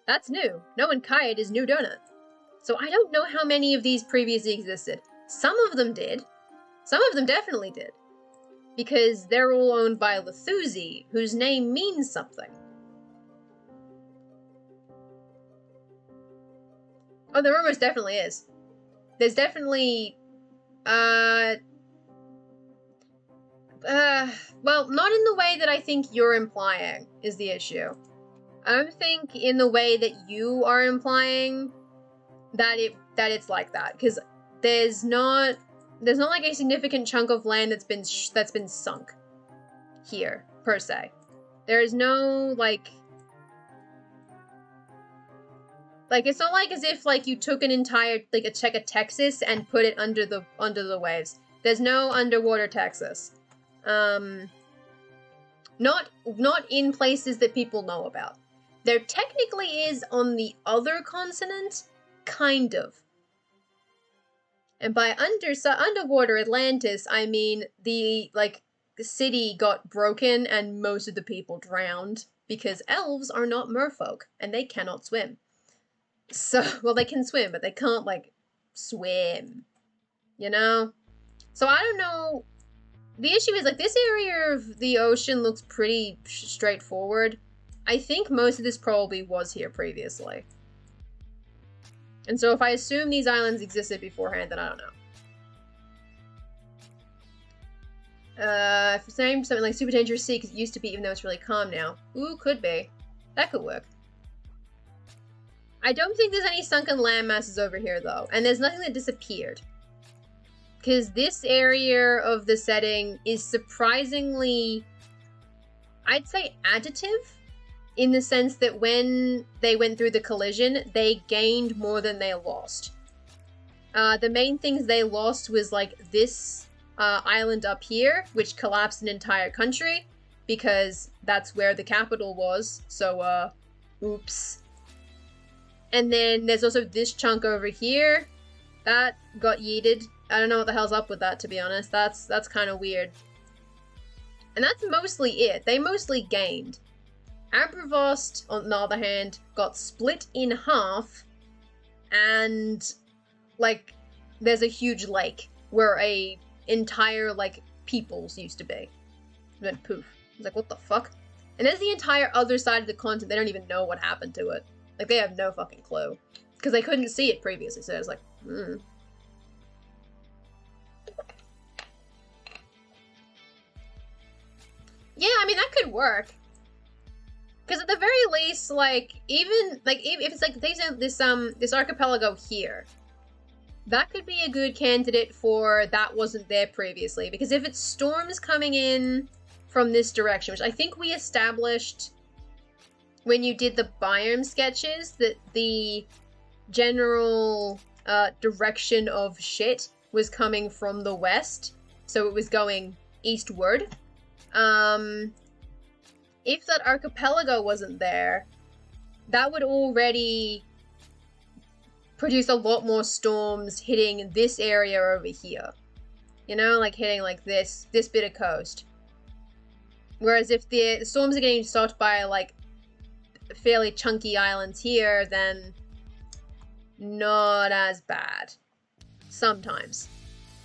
That's new. No one Kayed is new donut. So I don't know how many of these previously existed. Some of them did. Some of them definitely did. Because they're all owned by Lethuzi, whose name means something. Oh, there almost definitely is. There's definitely, well, not in the way that I think you're implying is the issue. I don't think in the way that you are implying that it's like that, because there's not like a significant chunk of land that's been sunk here per se. There is no like it's not like as if like you took an entire like a check of Texas and put it under the waves. There's no underwater Texas. Not in places that people know about. There technically is on the other continent, kind of. And by underwater Atlantis, I mean the city got broken and most of the people drowned because elves are not merfolk and they cannot swim. So, well, they can swim, but they can't like swim, you know? So I don't know. The issue is like this area of the ocean looks pretty straightforward. I think most of this probably was here previously. And so if I assume these islands existed beforehand, then I don't know. If it's named something like Super Dangerous Sea, because it used to be, even though it's really calm now. Ooh, could be. That could work. I don't think there's any sunken land masses over here, though. And there's nothing that disappeared. Because this area of the setting is surprisingly, I'd say, additive. In the sense that when they went through the collision, they gained more than they lost. The main things they lost was like this island up here, which collapsed an entire country, because that's where the capital was, so oops. And then there's also this chunk over here, that got yeeted. I don't know what the hell's up with that, to be honest. That's kind of weird. And that's mostly it. They mostly gained. Abravost, on the other hand, got split in half, and, like, there's a huge lake where a entire, like, peoples used to be. And then poof. I was like, what the fuck? And there's the entire other side of the continent. They don't even know what happened to it. Like, they have no fucking clue. Because they couldn't see it previously, so it was like, Yeah, I mean, that could work. Because at the very least, like, even, like, if it's like, this archipelago here, that could be a good candidate for that wasn't there previously. Because if it's storms coming in from this direction, which I think we established when you did the biome sketches, that the general direction of shit was coming from the west, so it was going eastward. If that archipelago wasn't there, that would already produce a lot more storms hitting this area over here. You know, like hitting like this bit of coast. Whereas if the storms are getting stopped by like fairly chunky islands here, then not as bad. Sometimes.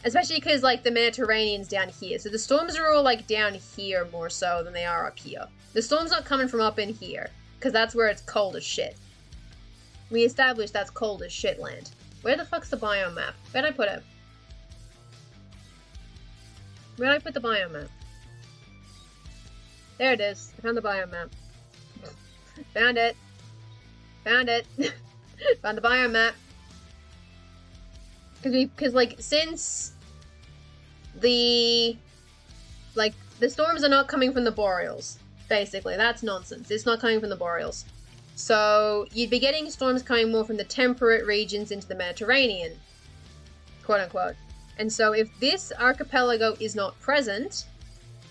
Especially because like the Mediterranean's down here. So the storms are all like down here more so than they are up here. The storm's not coming from up in here, because that's where it's cold as shit. We established that's cold as shit land. Where the fuck's the biome map? Where'd I put it? Where'd I put the biome map? There it is. I found the biome map. Found it. Found it. Found the biome map. Because, like, since the storms are not coming from the boreals, basically. That's nonsense. It's not coming from the boreals. So, you'd be getting storms coming more from the temperate regions into the Mediterranean, quote unquote. And so, if this archipelago is not present,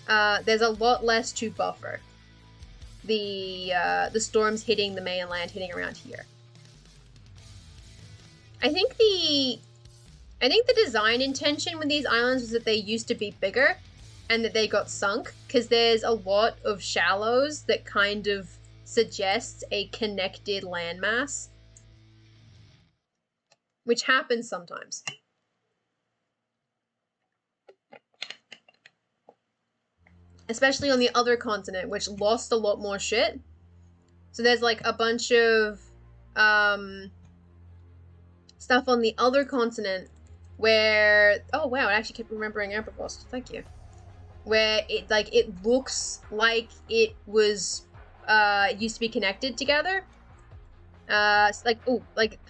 there's a lot less to buffer the storms hitting the mainland, hitting around here. I think the design intention with these islands was that they used to be bigger and that they got sunk, because there's a lot of shallows that kind of suggests a connected landmass, which happens sometimes. Especially on the other continent, which lost a lot more shit. So there's like a bunch of stuff on the other continent where, oh wow, I actually kept remembering Aberpost, thank you. Where it looks like it was used to be connected together. For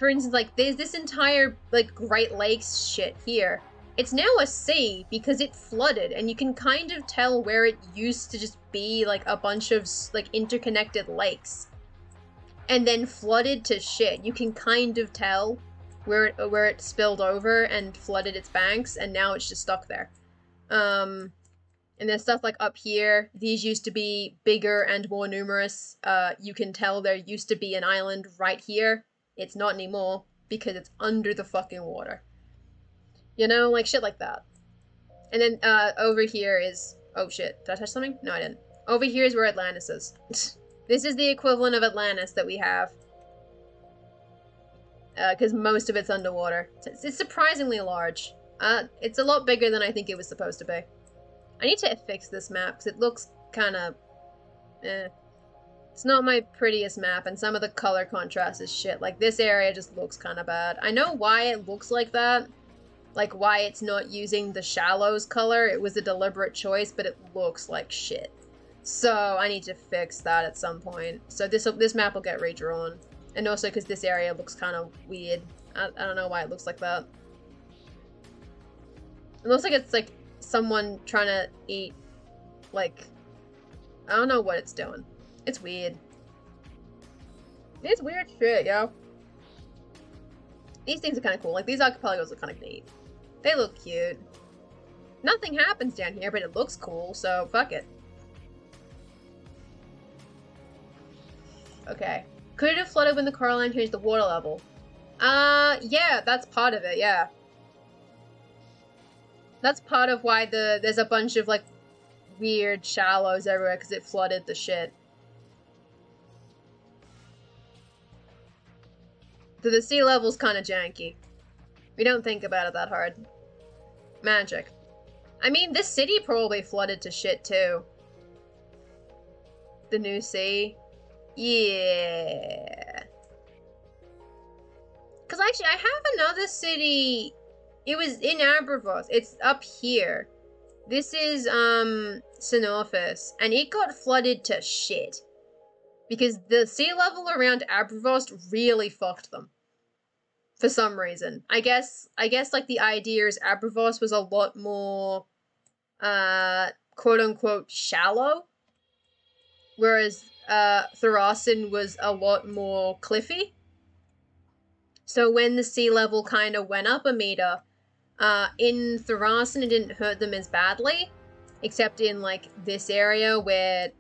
instance, like there's this entire like Great Lakes shit here. It's now a sea because it flooded, and you can kind of tell where it used to just be like a bunch of like interconnected lakes, and then flooded to shit. You can kind of tell where it spilled over and flooded its banks, and now it's just stuck there. And there's stuff like up here. These used to be bigger and more numerous. You can tell there used to be an island right here. It's not anymore because it's under the fucking water. You know, like shit like that. And then over here is... Oh shit, did I touch something? No, I didn't. Over here is where Atlantis is. This is the equivalent of Atlantis that we have. Because most of it's underwater. It's surprisingly large. It's a lot bigger than I think it was supposed to be. I need to fix this map, because it looks kind of... It's not my prettiest map, and some of the color contrast is shit. Like, this area just looks kind of bad. I know why it looks like that. Like, why it's not using the shallows color. It was a deliberate choice, but it looks like shit. So, I need to fix that at some point. So, this map will get redrawn. And also because this area looks kind of weird. I don't know why it looks like that. It looks like it's, like, someone trying to eat, like, I don't know what it's doing. It's weird. It's weird shit, yo. These things are kind of cool. Like, these archipelagos are kind of neat. They look cute. Nothing happens down here, but it looks cool, so fuck it. Okay. Could it have flooded when the coral line changed the water level? Yeah, that's part of it, yeah. That's part of why there's a bunch of, like, weird shallows everywhere, because it flooded the shit. So the sea level's kind of janky. We don't think about it that hard. Magic. I mean, this city probably flooded to shit, too. The new sea. Yeah. Because actually, I have another city... It was in Aberfoss. It's up here. This is, Sinorphus. And it got flooded to shit. Because the sea level around Aberfoss really fucked them. For some reason. I guess, like, the idea is Aberfoss was a lot more, quote-unquote, shallow. Whereas, Thrasin was a lot more cliffy. So when the sea level kind of went up a meter... in Thrasin, it didn't hurt them as badly, except in, like, this area where,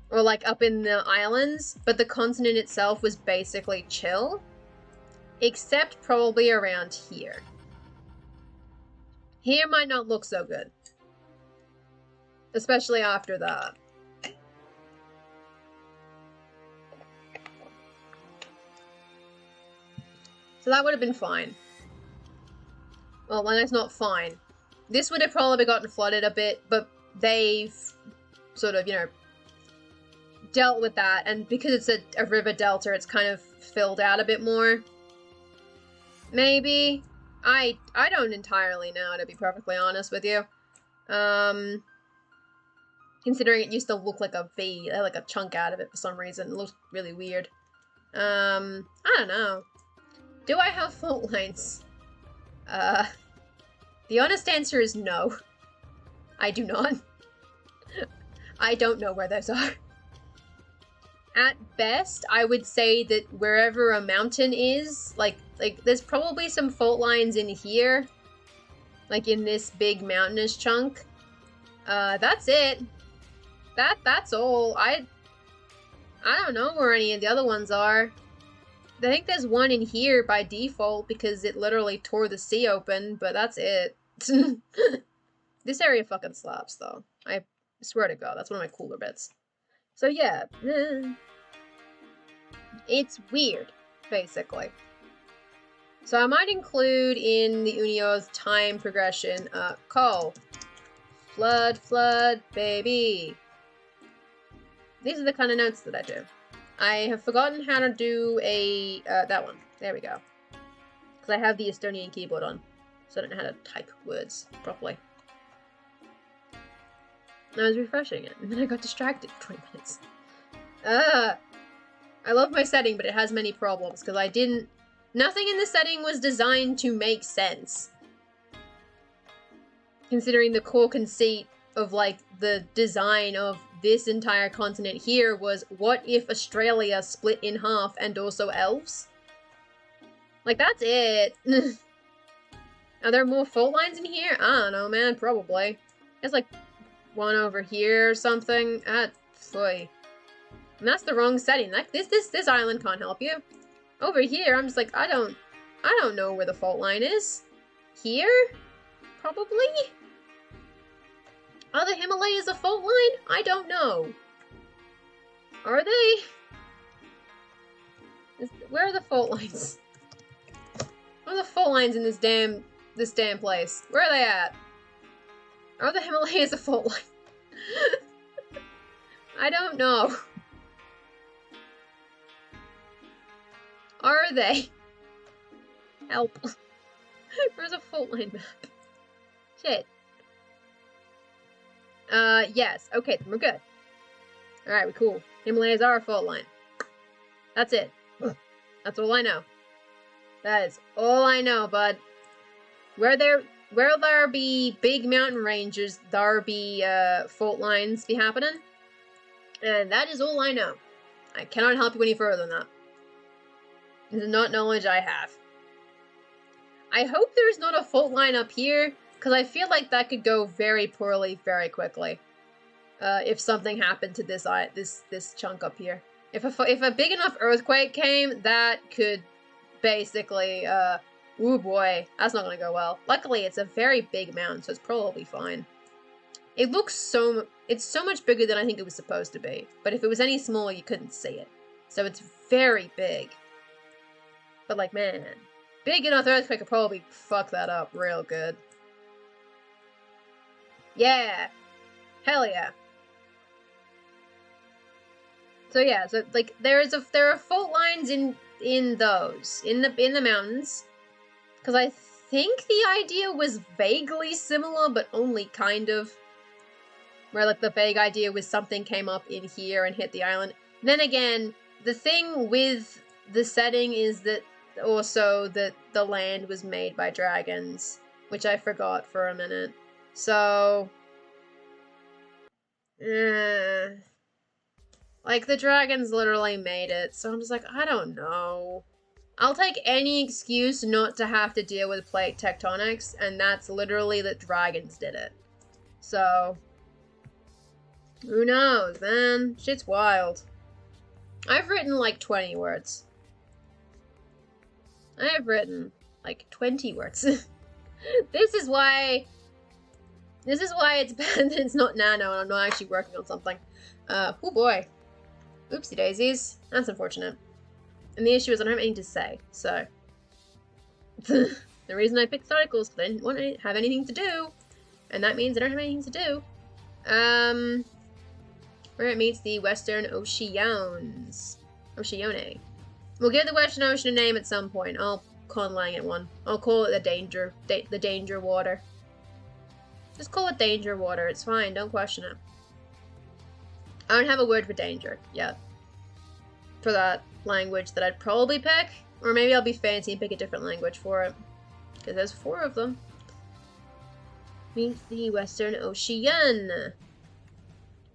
or, like, up in the islands, but the continent itself was basically chill, except probably around here. Here might not look so good, especially after that. So that would have been fine. Well, that's not fine. This would have probably gotten flooded a bit, but they've sort of, you know, dealt with that. And because it's a river delta, it's kind of filled out a bit more. Maybe. I don't entirely know, to be perfectly honest with you. Considering it used to look like a V. They had like a chunk out of it for some reason. It looked really weird. I don't know. Do I have fault lines? The honest answer is no. I do not. I don't know where those are. At best, I would say that wherever a mountain is, like there's probably some fault lines in here. Like in this big mountainous chunk. That's it. That's all. I don't know where any of the other ones are. I think there's one in here by default because it literally tore the sea open, but that's it. This area fucking slaps, though. I swear to God, that's one of my cooler bits. So yeah, it's weird, basically. So I might include in the Unio's time progression, call. Flood, flood, baby. These are the kind of notes that I do. I have forgotten how to do a, that one. There we go. Because I have the Estonian keyboard on, so I don't know how to type words properly. And I was refreshing it, and then I got distracted for 20 minutes. I love my setting, but it has many problems, because nothing in the setting was designed to make sense. Considering the core conceit of, like, the design of this entire continent here was, what if Australia split in half and also elves? Like, that's it. Are there more fault lines in here? I don't know, man, probably. There's, like, one over here or something. Boy. And that's the wrong setting. Like, this island can't help you. Over here, I'm just like, I don't know where the fault line is. Here? Probably? Are the Himalayas a fault line? I don't know. Are they? Where are the fault lines? Where are the fault lines in this damn place? Where are they at? Are the Himalayas a fault line? I don't know. Are they? Help. Where's a fault line map? Shit. Yes. Okay, then we're good. Alright, we're cool. Himalayas are a fault line. That's it. That's all I know. That is all I know, bud. Where there be big mountain ranges, there be, fault lines be happening. And that is all I know. I cannot help you any further than that. This is not knowledge I have. I hope there's not a fault line up here, because I feel like that could go very poorly very quickly. If something happened to this chunk up here. If a big enough earthquake came, that could basically, ooh boy, that's not gonna go well. Luckily, it's a very big mountain, so it's probably fine. It looks it's so much bigger than I think it was supposed to be. But if it was any smaller, you couldn't see it. So it's very big. But like, man, big enough earthquake could probably fuck that up real good. Yeah. Hell yeah. So yeah, so like there are fault lines in the mountains. Because I think the idea was vaguely similar, but only kind of. Where like the vague idea was something came up in here and hit the island. Then again, the thing with the setting is that also that the land was made by dragons, which I forgot for a minute. So, like the dragons literally made it, so I'm just like, I don't know. I'll take any excuse not to have to deal with plate tectonics, and that's literally that dragons did it. So, who knows, man? Shit's wild. I've written like 20 words. I have written like 20 words. This is why it's bad that it's not nano and I'm not actually working on something. Oh boy. Oopsie daisies. That's unfortunate. And the issue is I don't have anything to say, so. The reason I picked articles is because I didn't want to have anything to do. And that means I don't have anything to do. Where it meets the Western Oceans. Oceane. We'll give the Western Ocean a name at some point. I'll conlang it one. I'll call it the danger water. Just call it danger water. It's fine. Don't question it. I don't have a word for danger yet. For that language that I'd probably pick. Or maybe I'll be fancy and pick a different language for it. Because there's 4 of them. Meet the Western Ocean.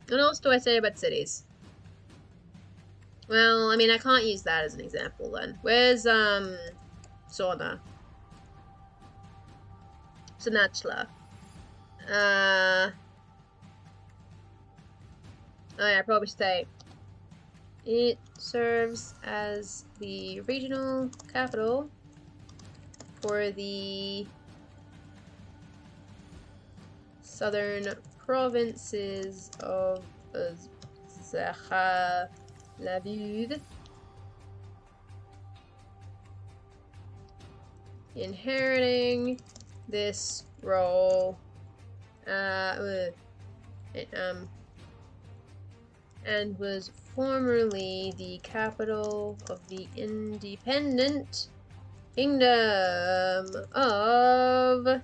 What else do I say about cities? Well, I mean, I can't use that as an example then. Where's, Sona? Sonachla. Oh yeah, I probably should say it serves as the regional capital for the southern provinces of Zaha-Lavid. Inheriting this role, and was formerly the capital of the independent kingdom of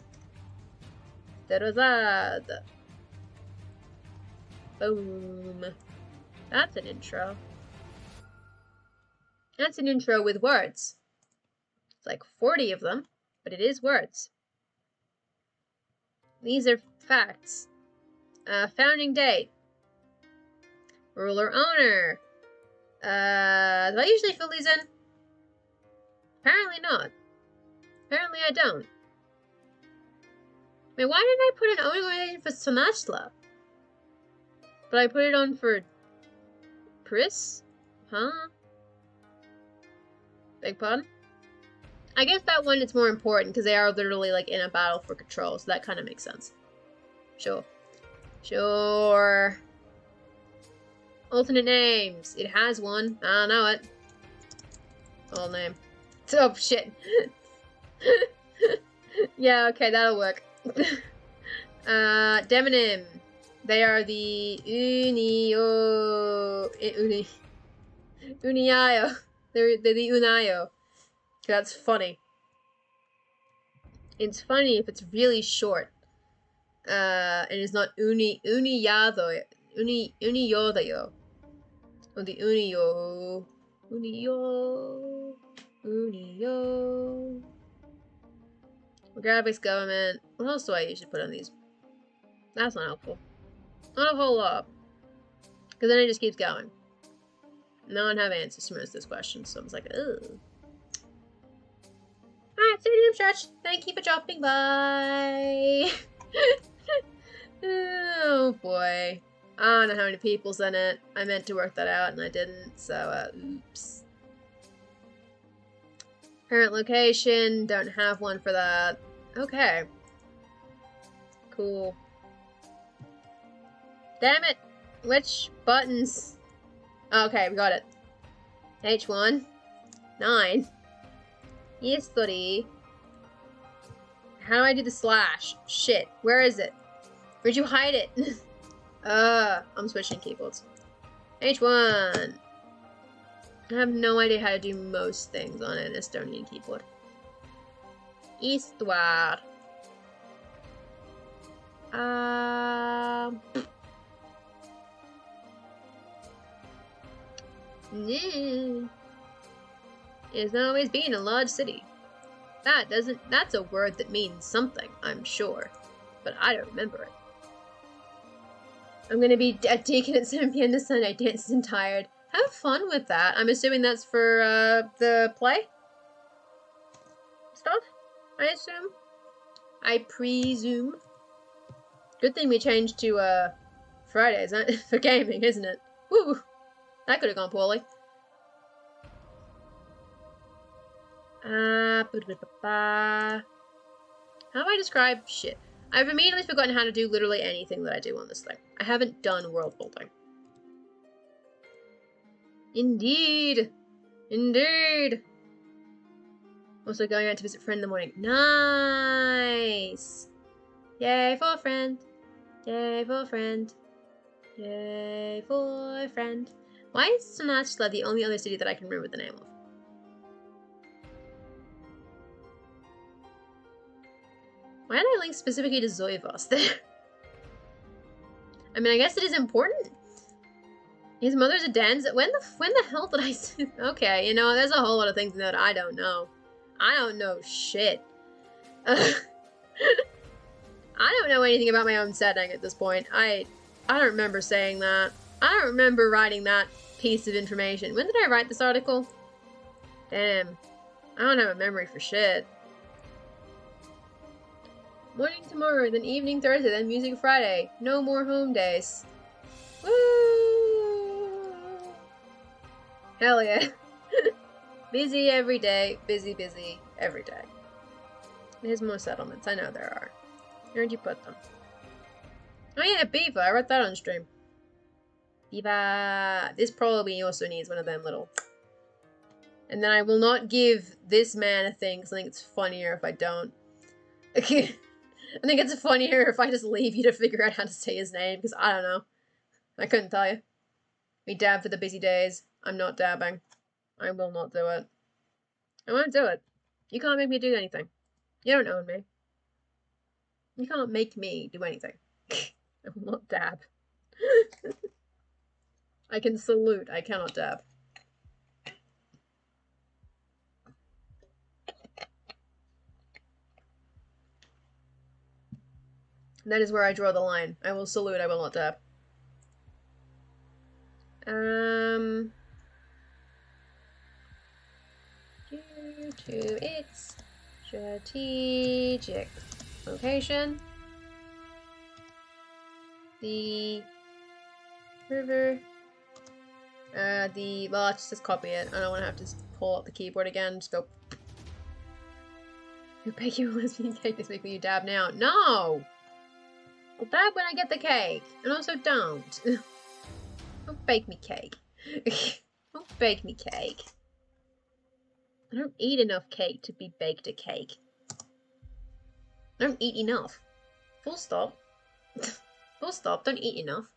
Terozad. Boom. That's an intro. That's an intro with words. It's like 40 of them, but it is words. These are facts. Founding date. Ruler owner. Do I usually fill these in? Apparently not. Apparently I don't. Wait, why didn't I put an organization for Sonachla? But I put it on for Pris? Huh? Beg pardon? I guess that one is more important because they are literally like in a battle for control, so that kind of makes sense. Sure. Sure. Alternate names. It has one. I know it. Old name. Oh, shit. Yeah, okay, that'll work. Demonym. They are the Uniayo. They're the Unayo. That's funny. It's funny if it's really short. And it's not Uniyodayo. Or the Uniyo. Graphics government. What else do I usually put on these? That's not helpful. Not a whole lot. Because then it just keeps going. No one have answers to most of those questions, so I was like, ugh. Alright, Stadium Church. Thank you for dropping by. Oh boy. I don't know how many people's in it. I meant to work that out and I didn't, so oops. Current location, don't have one for that. Okay. Cool. Damn it! Which buttons? Okay, we got it. H1. 9. History. How do I do the slash? Shit, where is it? Where'd you hide it? I'm switching keyboards. H1. I have no idea how to do most things on an Estonian keyboard. Histoire. It's always been a large city. That's a word that means something, I'm sure. But I don't remember it. I'm gonna be a deacon at 7 p.m. this Sunday. Dances and tired. Have fun with that. I'm assuming that's for the play stuff. I assume. I presume. Good thing we changed to Fridays for gaming, isn't it? Woo! That could have gone poorly. How do I describe shit? I've immediately forgotten how to do literally anything that I do on this thing. I haven't done world building. Indeed. Indeed. Also going out to visit a friend in the morning. Nice. Yay for a friend. Yay for a friend. Yay for a friend. Why is Sonachla the only other city that I can remember the name of? Why did I link specifically to Zoivos there? I mean, I guess it is important. His mother's a dancer. When the hell did I? Okay, you know, there's a whole lot of things that I don't know. I don't know shit. I don't know anything about my own setting at this point. I don't remember saying that. I don't remember writing that piece of information. When did I write this article? Damn. I don't have a memory for shit. Morning tomorrow, then evening Thursday, then music Friday. No more home days. Woo! Hell yeah. Busy every day. Busy every day. There's more settlements. I know there are. Where'd you put them? Oh yeah, Beaver. I wrote that on stream. Beaver. This probably also needs one of them little... And then I will not give this man a thing, because I think it's funnier if I don't. I think it's funnier if I just leave you to figure out how to say his name, because I don't know. I couldn't tell you. We dab for the busy days. I'm not dabbing. I will not do it. I won't do it. You can't make me do anything. You don't own me. You can't make me do anything. I will not dab. I can salute. I cannot dab. That is where I draw the line. I will salute. I will not dab. Due to its strategic location, the river, well, let's just copy it. I don't want to have to pull up the keyboard again. Just go. You bake you a lesbian cake this week, will you dab now? No! I'll dab when I get the cake. And also don't. Don't bake me cake. Don't bake me cake. I don't eat enough cake to be baked a cake. I don't eat enough. Full stop. Full stop. Don't eat enough.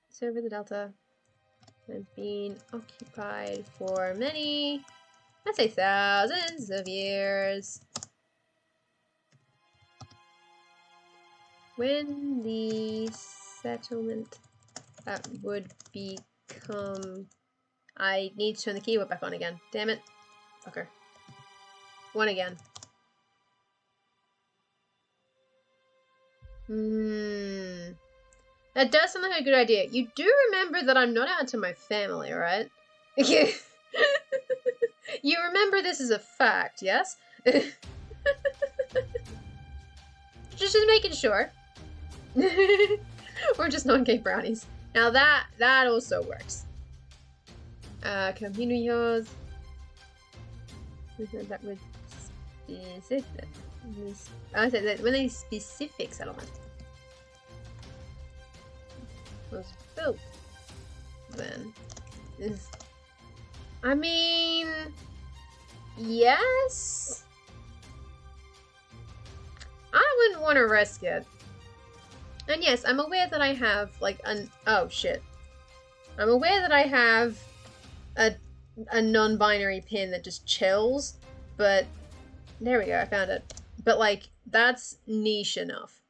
Server the Delta has been occupied for many, let's say thousands of years. When the settlement would become... I need to turn the keyboard back on again. Damn it. Okay. One again. That does sound like a good idea. You do remember that I'm not out to my family, right? You remember this is a fact, yes? Just making sure. Or just non-cake brownies. Now that also works. Communios. That would specific. I said that when a specific settlement was built, then is. I mean, yes. I wouldn't want to risk it. And yes, I'm aware that I have like an oh shit. I'm aware that I have a non-binary pin that just chills, but there we go, I found it. But like that's niche enough.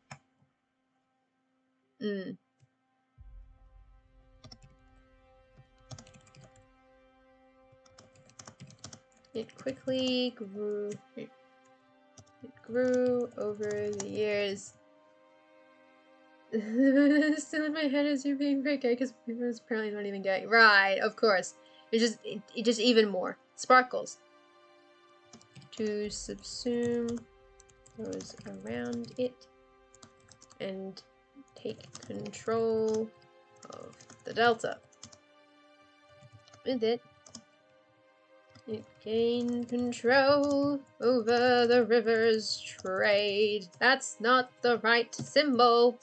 It quickly grew. It grew over the years. Still in my head as you being very gay because it's apparently not even gay. Right, of course. It just even more. Sparkles. To subsume those around it and take control of the Delta. With it gained control over the river's trade. That's not the right symbol.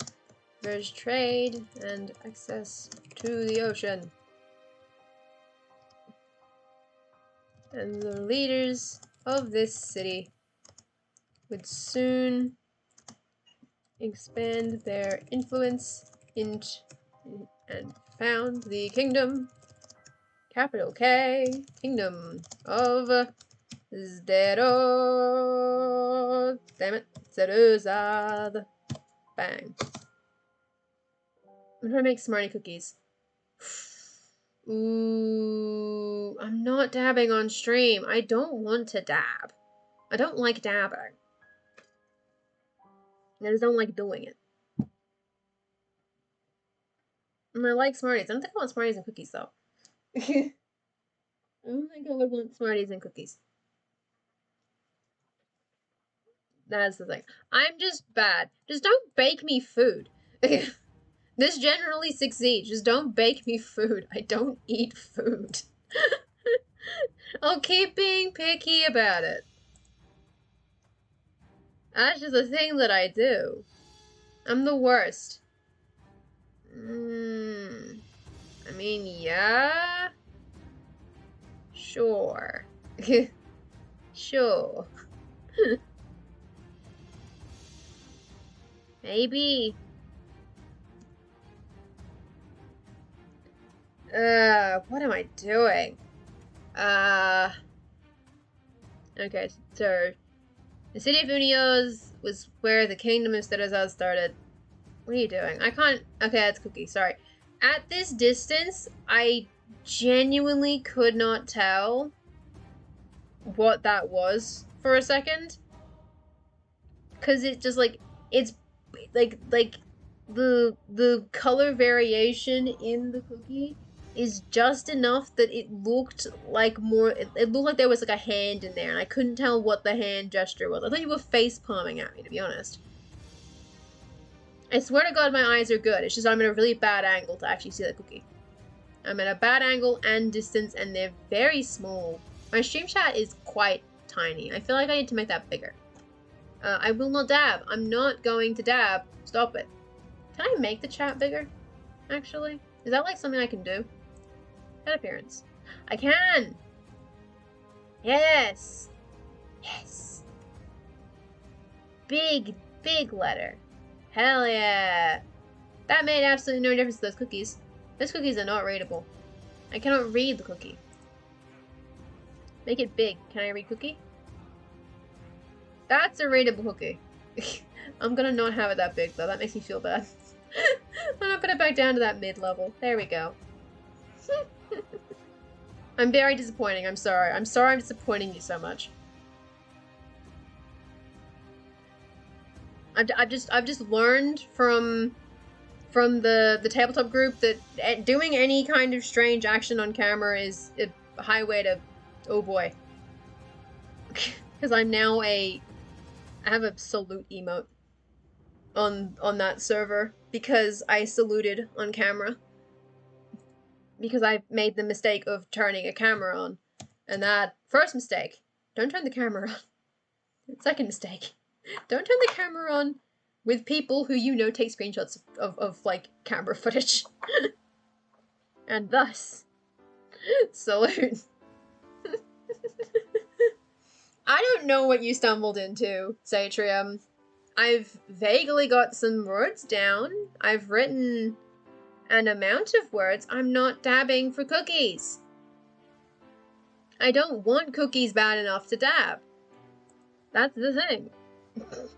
River's trade and access to the ocean. And the leaders of this city would soon expand their influence and found the kingdom, capital K, kingdom of Zero. Damn it, Zeruzad. Bang. I'm trying to make Smartie cookies. Ooh, I'm not dabbing on stream. I don't want to dab. I don't like dabbing. I just don't like doing it. And I like Smarties. I don't think I want Smarties and cookies, though. I don't think I would want Smarties and cookies. That's the thing. I'm just bad. Just don't bake me food. This generally succeeds. Just don't bake me food. I don't eat food. I'll keep being picky about it. That's just a thing that I do. I'm the worst. I mean, yeah. Sure. Sure. Maybe. What am I doing? Okay, so the city of Unios was where the kingdom of Sterazaz started. What are you doing? I can't. Okay, that's Cookie. Sorry. At this distance, I genuinely could not tell what that was for a second. Cause it just like it's like the color variation in the cookie is just enough that it looked like more. It looked like there was like a hand in there, and I couldn't tell what the hand gesture was. I thought you were face palming at me, to be honest. I swear to God, my eyes are good. It's just I'm at a really bad angle to actually see the cookie. I'm at a bad angle and distance, and they're very small. My stream chat is quite tiny. I feel like I need to make that bigger. I will not dab. I'm not going to dab. Stop it. Can I make the chat bigger? Actually? Is that like something I can do? Head appearance. I can! Yes! Yes! Big, big letter. Hell yeah! That made absolutely no difference to those cookies. Those cookies are not readable. I cannot read the cookie. Make it big. Can I read cookie? That's a readable cookie. I'm gonna not have it that big though. That makes me feel bad. I'm gonna put it back down to that mid-level. There we go. I'm very disappointing. I'm sorry. I'm sorry I'm disappointing you so much. I've just learned from the tabletop group that doing any kind of strange action on camera is a highway to, oh boy. Because I'm now I have a salute emote on that server because I saluted on camera. Because I made the mistake of turning a camera on. And that first mistake, don't turn the camera on. Second mistake, don't turn the camera on with people who you know take screenshots of like camera footage. And thus, salute. I don't know what you stumbled into, Satrium. I've vaguely got some words down. I've written an amount of words. I'm not dabbing for cookies. I don't want cookies bad enough to dab. That's the thing. I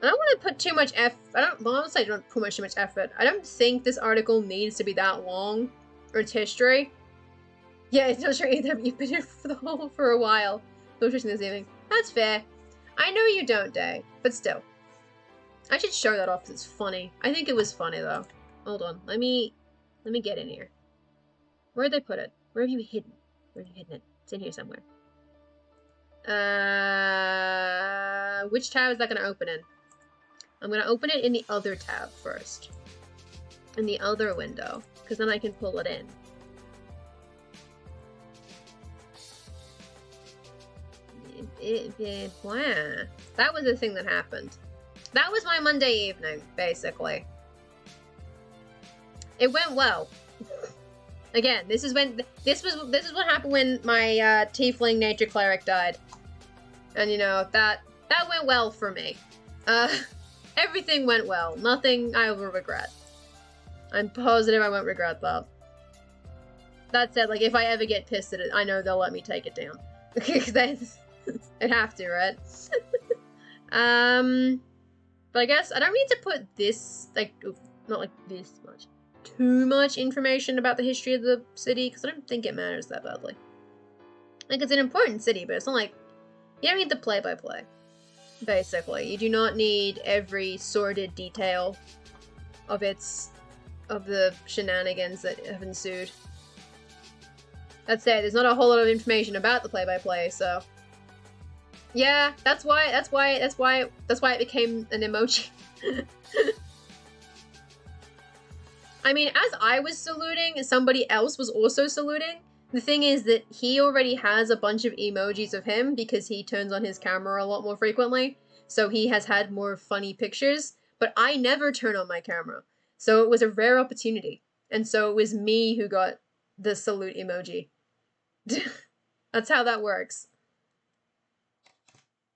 don't want to put too much honestly, I don't put too much effort. I don't think this article needs to be that long, or its history. Yeah, it's not sure either, but you've been here for a while. No this evening. That's fair. I know you don't, Day, but still. I should show that off because it's funny. I think it was funny, though. Hold on. Let me get in here. Where'd they put it? Where have you hidden? Where have you hidden it? It's in here somewhere. Which tab is that going to open in? I'm going to open it in the other tab first. In the other window. Because then I can pull it in. Wow. That was the thing that happened. That was my Monday evening, basically. It went well. Again, this is what happened when my tiefling nature cleric died. And you know, that went well for me. Everything went well. Nothing I will regret. I'm positive I won't regret that. That said, like, if I ever get pissed at it, I know they'll let me take it down. I'd have to, right? But I guess I don't need to put this, like, not like this much, too much information about the history of the city, because I don't think it matters that badly. Like, it's an important city, but it's not like, you don't need the play-by-play, basically. You do not need every sordid detail of the shenanigans that have ensued. Let's say there's not a whole lot of information about the play-by-play, so yeah, that's why it became an emoji. I mean, as I was saluting, somebody else was also saluting. The thing is that he already has a bunch of emojis of him because he turns on his camera a lot more frequently, so he has had more funny pictures, but I never turn on my camera. So it was a rare opportunity. And so it was me who got the salute emoji. That's how that works.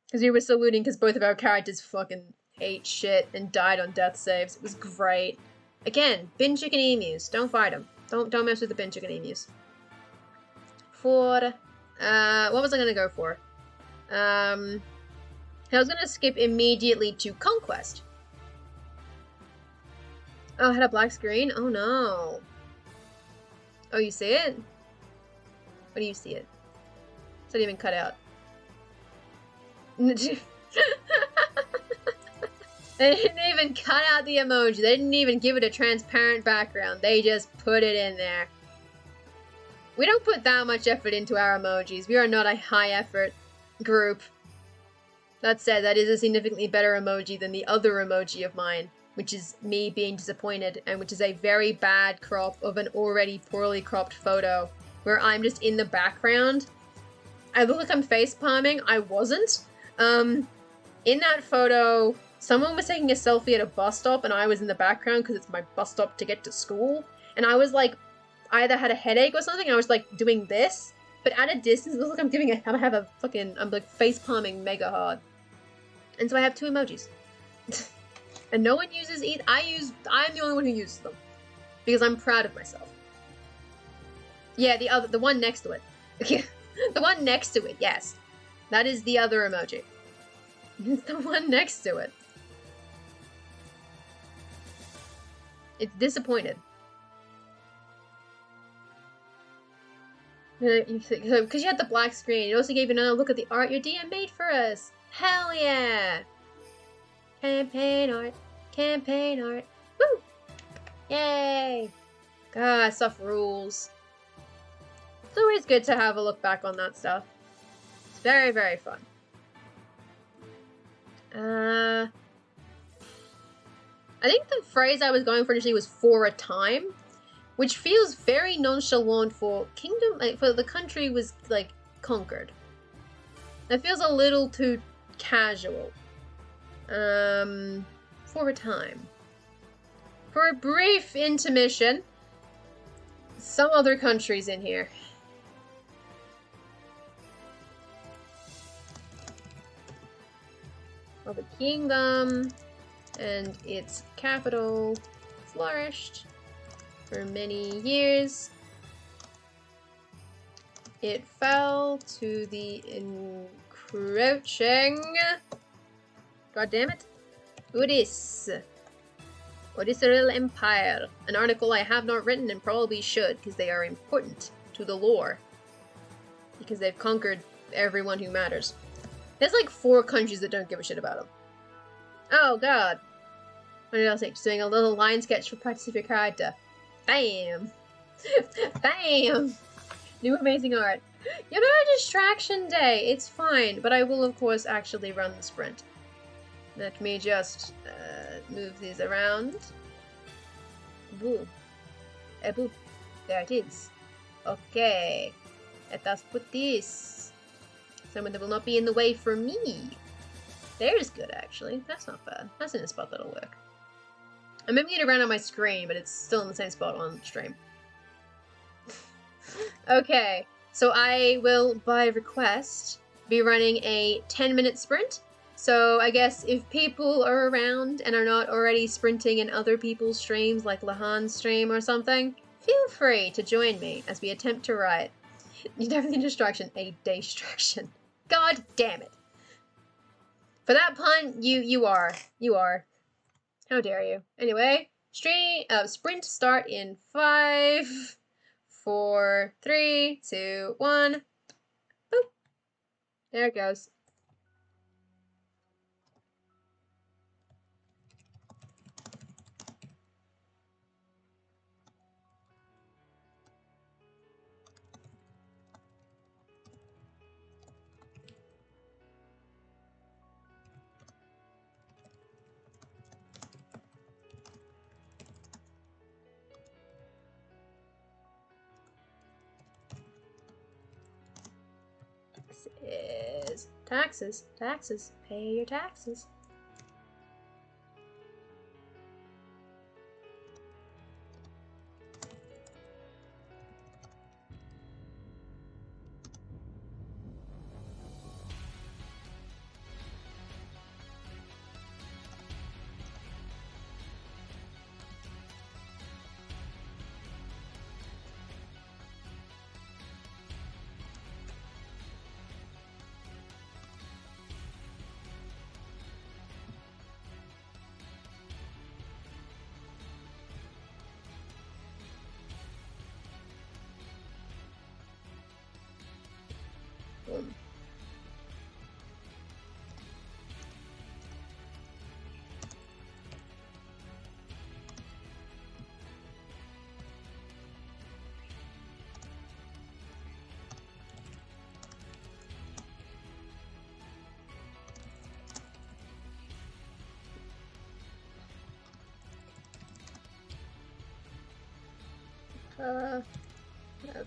Because we were saluting because both of our characters fucking ate shit and died on death saves. It was great. Again, bin chicken emus. Don't fight them. Don't mess with the bin chicken emus. What was I gonna go for? I was gonna skip immediately to Conquest. Oh, I had a black screen? Oh no. Oh, you see it? What do you see it? It's not even cut out. They didn't even cut out the emoji. They didn't even give it a transparent background. They just put it in there. We don't put that much effort into our emojis. We are not a high effort group. That said, that is a significantly better emoji than the other emoji of mine, which is me being disappointed, and which is a very bad crop of an already poorly cropped photo, where I'm just in the background. I look like I'm face palming. I wasn't. In that photo, someone was taking a selfie at a bus stop, and I was in the background because it's my bus stop to get to school, and I was like, I either had a headache or something, I was like doing this, but at a distance, it looks like I'm like face palming mega hard. And so I have two emojis. And no one uses either. I'm the only one who uses them. Because I'm proud of myself. Yeah, the one next to it. The one next to it, yes. That is the other emoji. It's the one next to it. It's disappointed. Because you had the black screen. It also gave you another look at the art your DM made for us. Hell yeah! Campaign art. Campaign art. Woo! Yay! God, stuff rules. It's always good to have a look back on that stuff. It's very, very fun. I think the phrase I was going for initially was "for a time," which feels very nonchalant for kingdom, like for the country was like conquered. That feels a little too casual. For a time. For a brief intermission, some other countries in here. Well, the kingdom and its capital flourished for many years. It fell to the encroaching... God damn it. Odysseal Empire. An article I have not written and probably should, because they are important to the lore. Because they've conquered everyone who matters. There's like 4 countries that don't give a shit about them. Oh god. What did I say? Just doing a little line sketch for practice of your character. Bam! Bam! New amazing art. You're not a distraction day. It's fine, but I will of course actually run the sprint. Let me just move these around. Boo. Boo. There it is. Okay. Let us put this. Someone that will not be in the way for me. There's good, actually. That's not bad. That's in a spot that'll work. I'm moving it around on my screen, but it's still in the same spot on stream. Okay. So I will, by request, be running a 10-minute sprint. So I guess if people are around and are not already sprinting in other people's streams, like Lahan's stream or something, feel free to join me as we attempt to write. You definitely need a distraction. A distraction. God damn it. For that pun, you are. How dare you. Anyway, sprint start in 5, 4, 3, 2, 1. Boop. There it goes. Taxes, pay your taxes. Boom.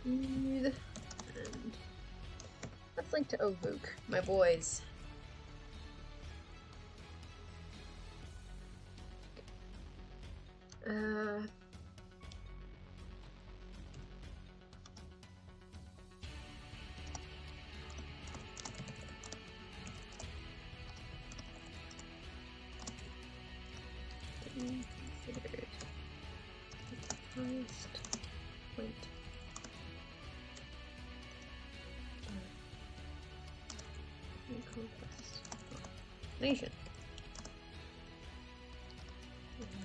And let's link to Ovuk, my boys. Considered highest point. Conquest nation.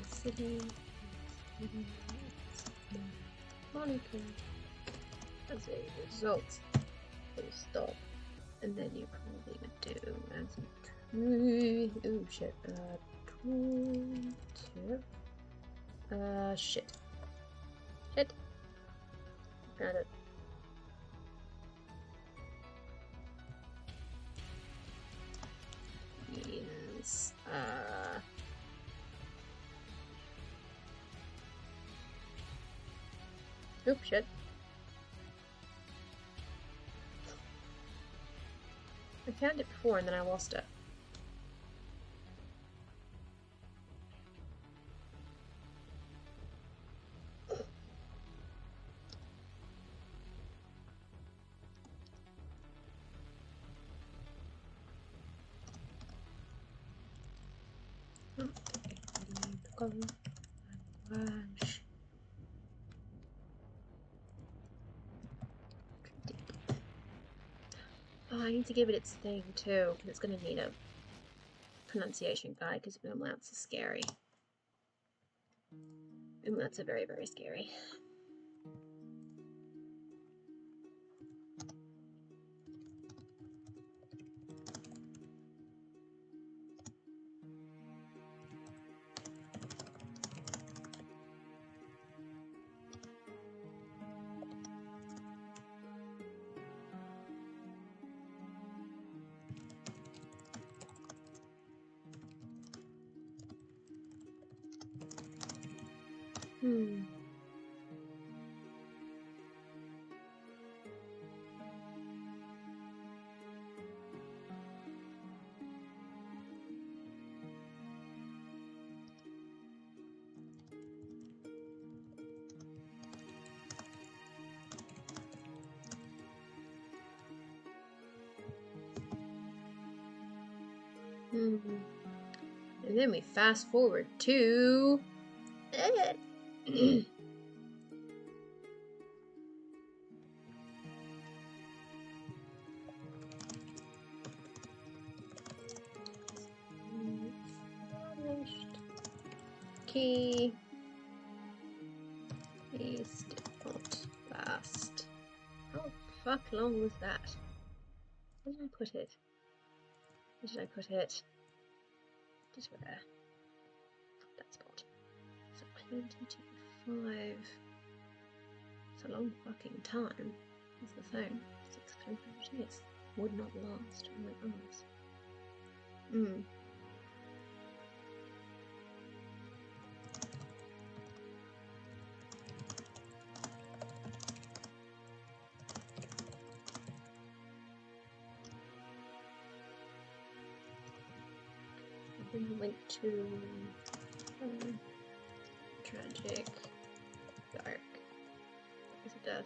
City. Monica. As a result, full stop. And then you probably would do as oh shit. Shit. Got it. Yes. Oops, shit. I found it before and then I lost it. Oh, I need to give it its thing too, because it's going to need a pronunciation guide, because umlauts are scary. Umlauts are very, very scary. And then we fast forward to key. East, not last. How the fuck long was that? Where did I put it? Where did I put it? Just where? That spot. So 2025. It's a long fucking time. That's the thing. 6 years. Would not last. Oh my goodness. Link to tragic, dark. Is it death?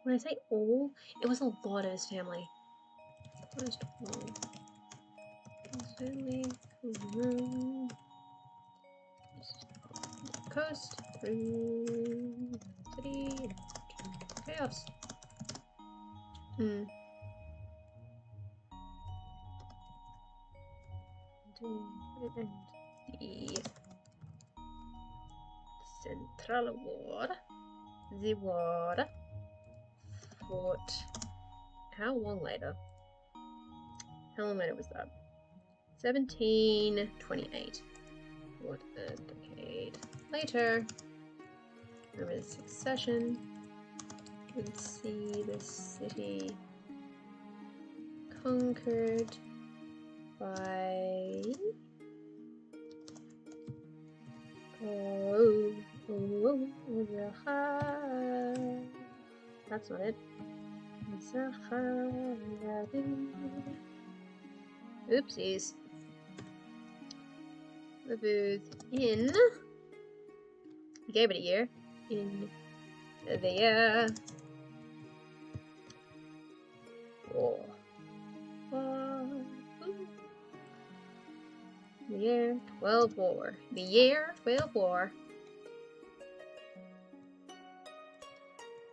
When I say all, it was a lot of his family. First all. His family, room. Coast through the city to chaos. And the central ward, the ward fought. How long later? How long later was that? 1728. What a decade later. Remember the succession. Would see the city conquered by that's not it. Oopsies. The booth in. He gave it a year. In the year. The year 12 war. The year 12 war.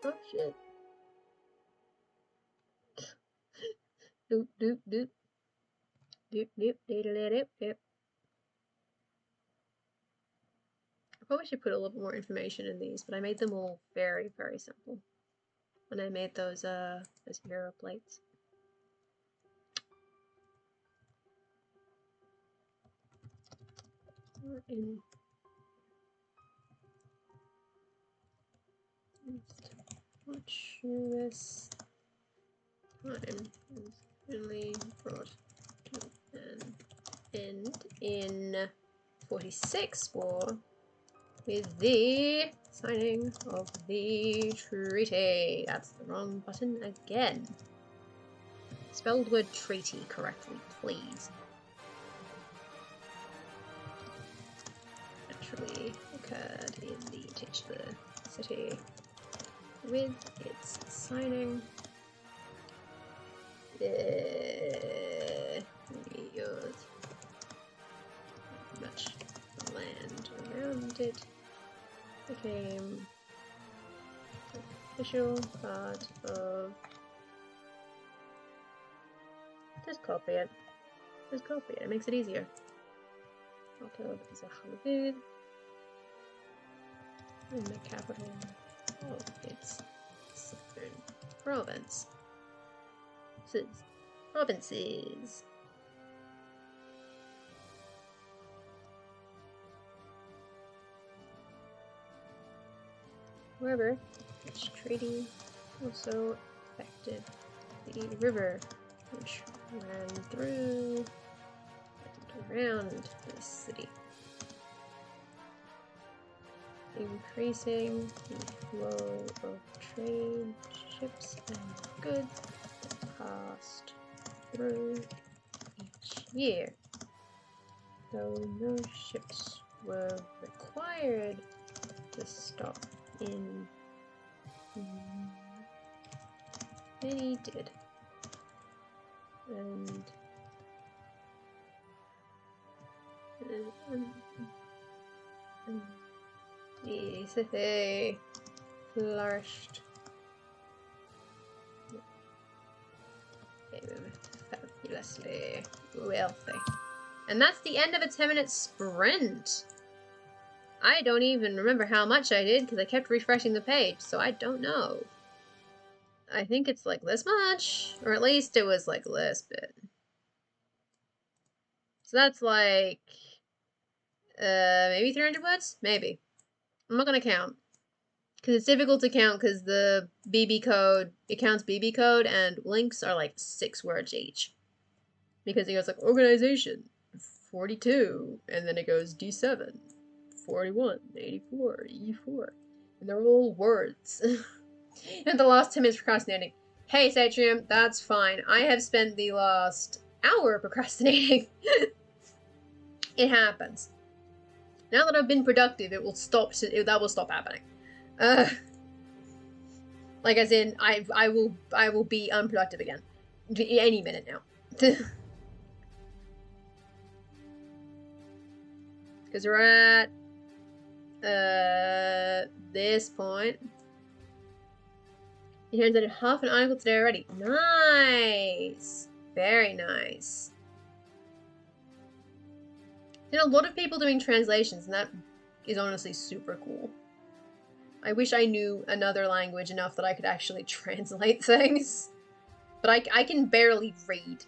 Oh shit. Doop doop doop. Doop doop doop doop doop. I probably should put a little more information in these, but I made them all very, very simple when I made those hero plates. In tumultuous time is really brought to an end in 46 war with the signing of the treaty. That's the wrong button again. Spell the word treaty correctly, please. Actually occurred in the titular city with its signing. Yours. Much land around it became official part of. Just copy it. Just copy it. It makes it easier. Part of is a Halabud. And the capital of its southern province. Provinces. However, this treaty also affected the river, which ran through and around the city, increasing the flow of trade ships and goods that passed through each year. Though no ships were required to stop in, many did. And the city flourished. Fabulously wealthy. And that's the end of a 10-minute sprint. I don't even remember how much I did because I kept refreshing the page, so I don't know. I think it's like this much, or at least it was like this bit. So that's like, maybe 300 words? Maybe. I'm not gonna count. Because it's difficult to count because the BB code, it counts BB code, and links are like 6 words each. Because it goes like, organization, 42, and then it goes D7, 41, 84, E4. And they're all words. And the last 10 minutes procrastinating. Hey, Satrium, that's fine. I have spent the last hour procrastinating. It happens. Now that I've been productive, it will stop. That will stop happening. Like as in, I will be unproductive again, any minute now. Because we're at this point. It turns out half an article today already. Nice, very nice. There's a lot of people doing translations, and that is honestly super cool. I wish I knew another language enough that I could actually translate things. But I can barely read.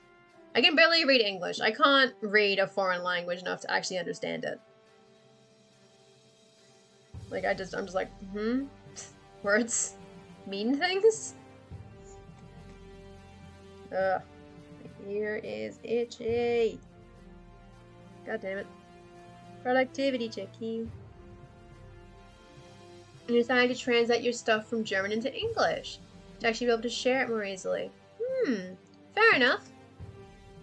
I can barely read English. I can't read a foreign language enough to actually understand it. Like, I'm just like, words mean things? Ugh. My ear is itchy. God damn it. Productivity check you. You decide to translate your stuff from German into English to actually be able to share it more easily. Fair enough.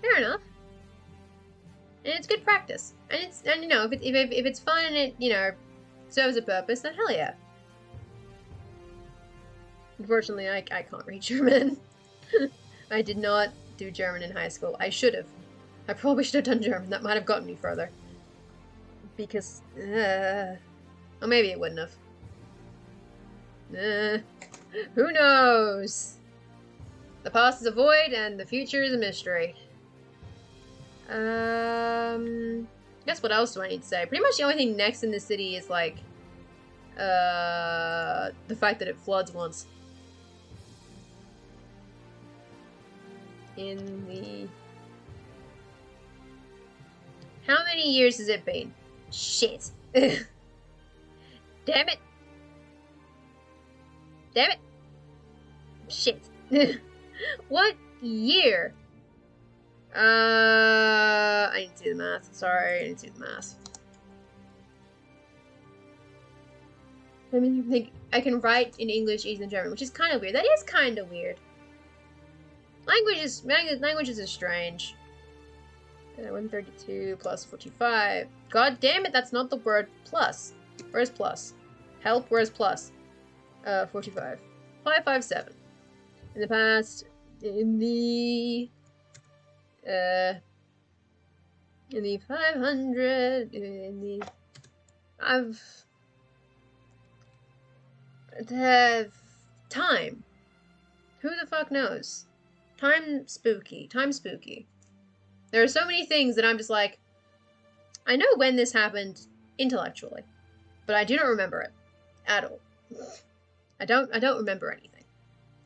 Fair enough. And it's good practice. And you know, if it's fun and it, you know, serves a purpose, then hell yeah. Unfortunately, I can't read German. I did not do German in high school. I should have. I probably should have done German. That might have gotten me further. Because, or maybe it wouldn't have. Who knows? The past is a void and the future is a mystery. Guess what else do I need to say? Pretty much the only thing next in the city is like, the fact that it floods once. In the... How many years has it been? Shit. Damn it. Damn it. Shit. What year? I need to do the math. Sorry, I need to do the math. I mean, you think I can write in English easier than German, which is kind of weird. That is kind of weird. Languages are strange. 132 plus 45. God damn it, that's not the word plus. Where's plus? Help, where's plus? 45. 557. In the past, in the 500, time. Who the fuck knows? Time spooky. Time spooky. There are so many things that I'm just like, I know when this happened intellectually, but I do not remember it at all. I don't remember anything.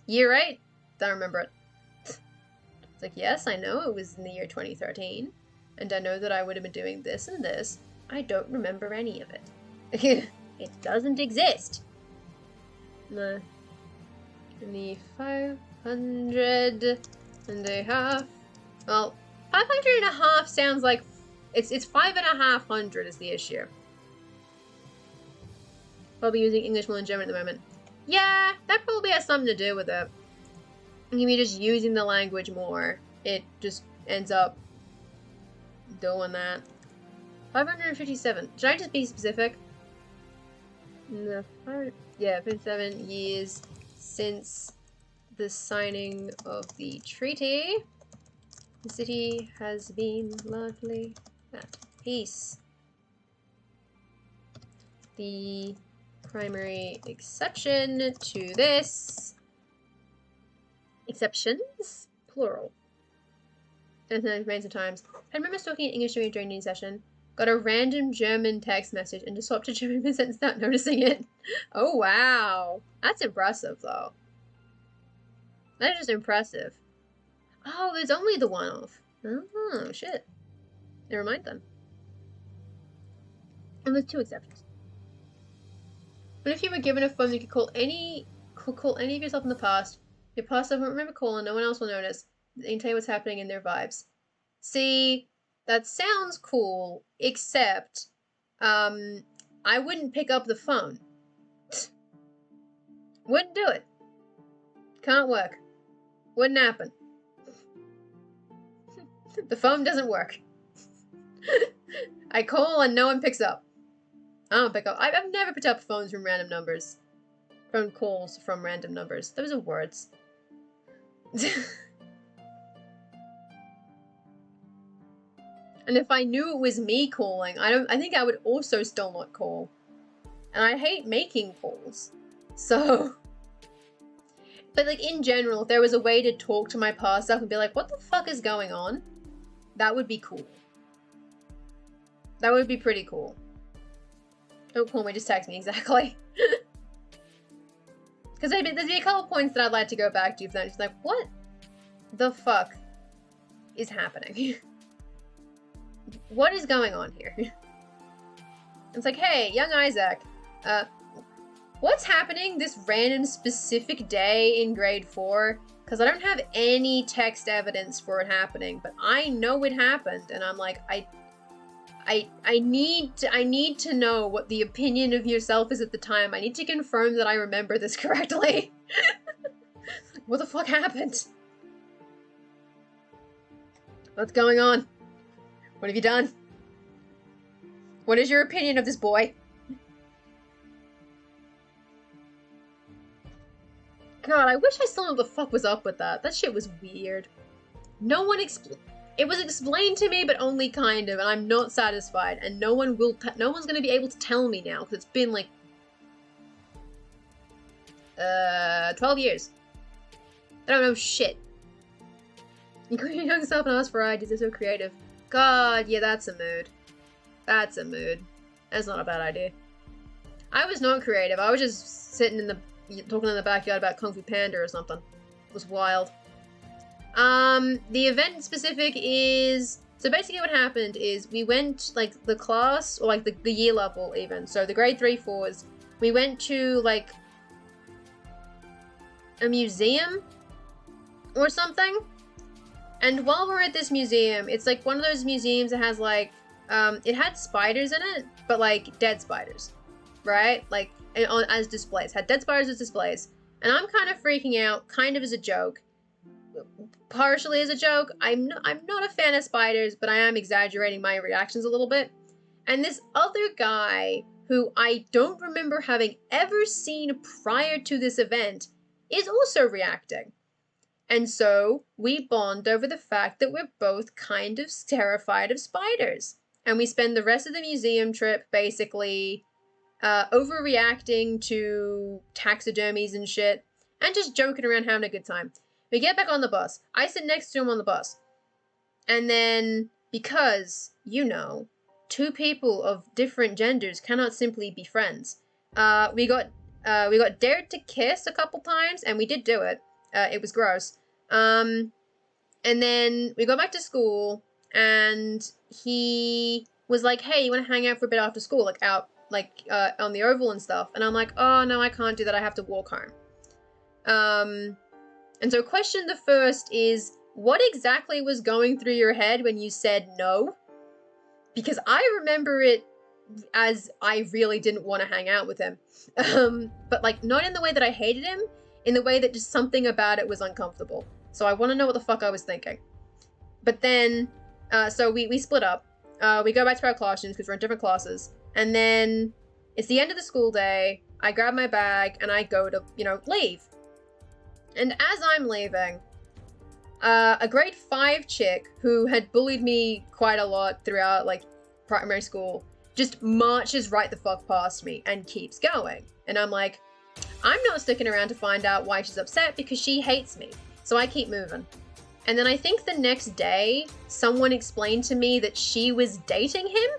Year 8? Don't remember it. It's like, yes, I know it was in the year 2013, and I know that I would have been doing this and this. I don't remember any of it. It doesn't exist. No. In the 500 and a half. Well, 500 and a half sounds like it's 5,500 is the issue. Probably using English more than German at the moment. Yeah, that probably has something to do with it. Maybe just using the language more, it just ends up doing that. 557. Should I just be specific? No, yeah, 57 years since the signing of the treaty. The city has been largely at peace. The primary exception to this. Exceptions? Plural. Sometimes. I remember talking in English during a training session. Got a random German text message and just swapped to German sentence without noticing it. Oh, wow. That's impressive, though. That is just impressive. Oh, there's only the one-off. Oh, shit. Never mind, then. And there's 2 exceptions. But if you were given a phone you could call any of yourself in the past, your past self won't remember calling, no one else will notice. They can tell you what's happening in their vibes. See, that sounds cool, except, I wouldn't pick up the phone. Wouldn't do it. Can't work. Wouldn't happen. The phone doesn't work. I call and no one picks up. I don't pick up. I've never picked up phones from random numbers. Phone calls from random numbers. Those are words. And if I knew it was me calling, I think I would also still not call. And I hate making calls. So... But, like, in general, if there was a way to talk to my past self and be like, what the fuck is going on? That would be cool. That would be pretty cool. Don't call me, just text me, exactly. Because there'd be a couple points that I'd like to go back to for that. Just like, what the fuck is happening? What is going on here? It's like, hey, young Isaac, what's happening this random specific day in grade 4? Because I don't have any text evidence for it happening, but I know it happened, and I'm like, I need to know what the opinion of yourself is at the time. I need to confirm that I remember this correctly. What the fuck happened? What's going on? What have you done? What is your opinion of this boy? God, I wish I still knew what the fuck was up with that. That shit was weird. No one it was explained to me, but only kind of, and I'm not satisfied. And no one's gonna be able to tell me now, because it's been like 12 years. I don't know shit. You call your young self and ask for ideas. They're so creative. God, yeah, that's a mood. That's a mood. That's not a bad idea. I was not creative. I was just sitting talking in the backyard about Kung Fu Panda or something. It was wild. The event specific is... So basically what happened is we went, like, the class, or like the year level even. So the grade 3-4s, we went to, like, a museum or something. And while we're at this museum, it's like one of those museums that has, like, it had spiders in it, but, like, dead spiders, right? Like, as displays. Had dead spiders as displays. And I'm kind of freaking out, kind of as a joke. Partially as a joke. I'm not a fan of spiders, but I am exaggerating my reactions a little bit. And this other guy, who I don't remember having ever seen prior to this event, is also reacting. And so we bond over the fact that we're both kind of terrified of spiders. And we spend the rest of the museum trip basically overreacting to taxidermies and shit, and just joking around having a good time. We get back on the bus. I sit next to him on the bus. And then, because, you know, 2 people of different genders cannot simply be friends, we got dared to kiss a couple times, and we did do it. It was gross. And then we got back to school, and he was like, hey, you want to hang out for a bit after school? Like, out, like, on the Oval and stuff. And I'm like, oh, no, I can't do that. I have to walk home. And so question the first is, what exactly was going through your head when you said no? Because I remember it as I really didn't want to hang out with him. But, like, not in the way that I hated him, in the way that just something about it was uncomfortable. So I want to know what the fuck I was thinking. But then, so we split up. We go back to our classrooms because we're in different classes. And then it's the end of the school day. I grab my bag and I go to, you know, leave. And as I'm leaving, a grade 5 chick who had bullied me quite a lot throughout, like, primary school just marches right the fuck past me and keeps going. And I'm like, I'm not sticking around to find out why she's upset because she hates me. So I keep moving. And then I think the next day, someone explained to me that she was dating him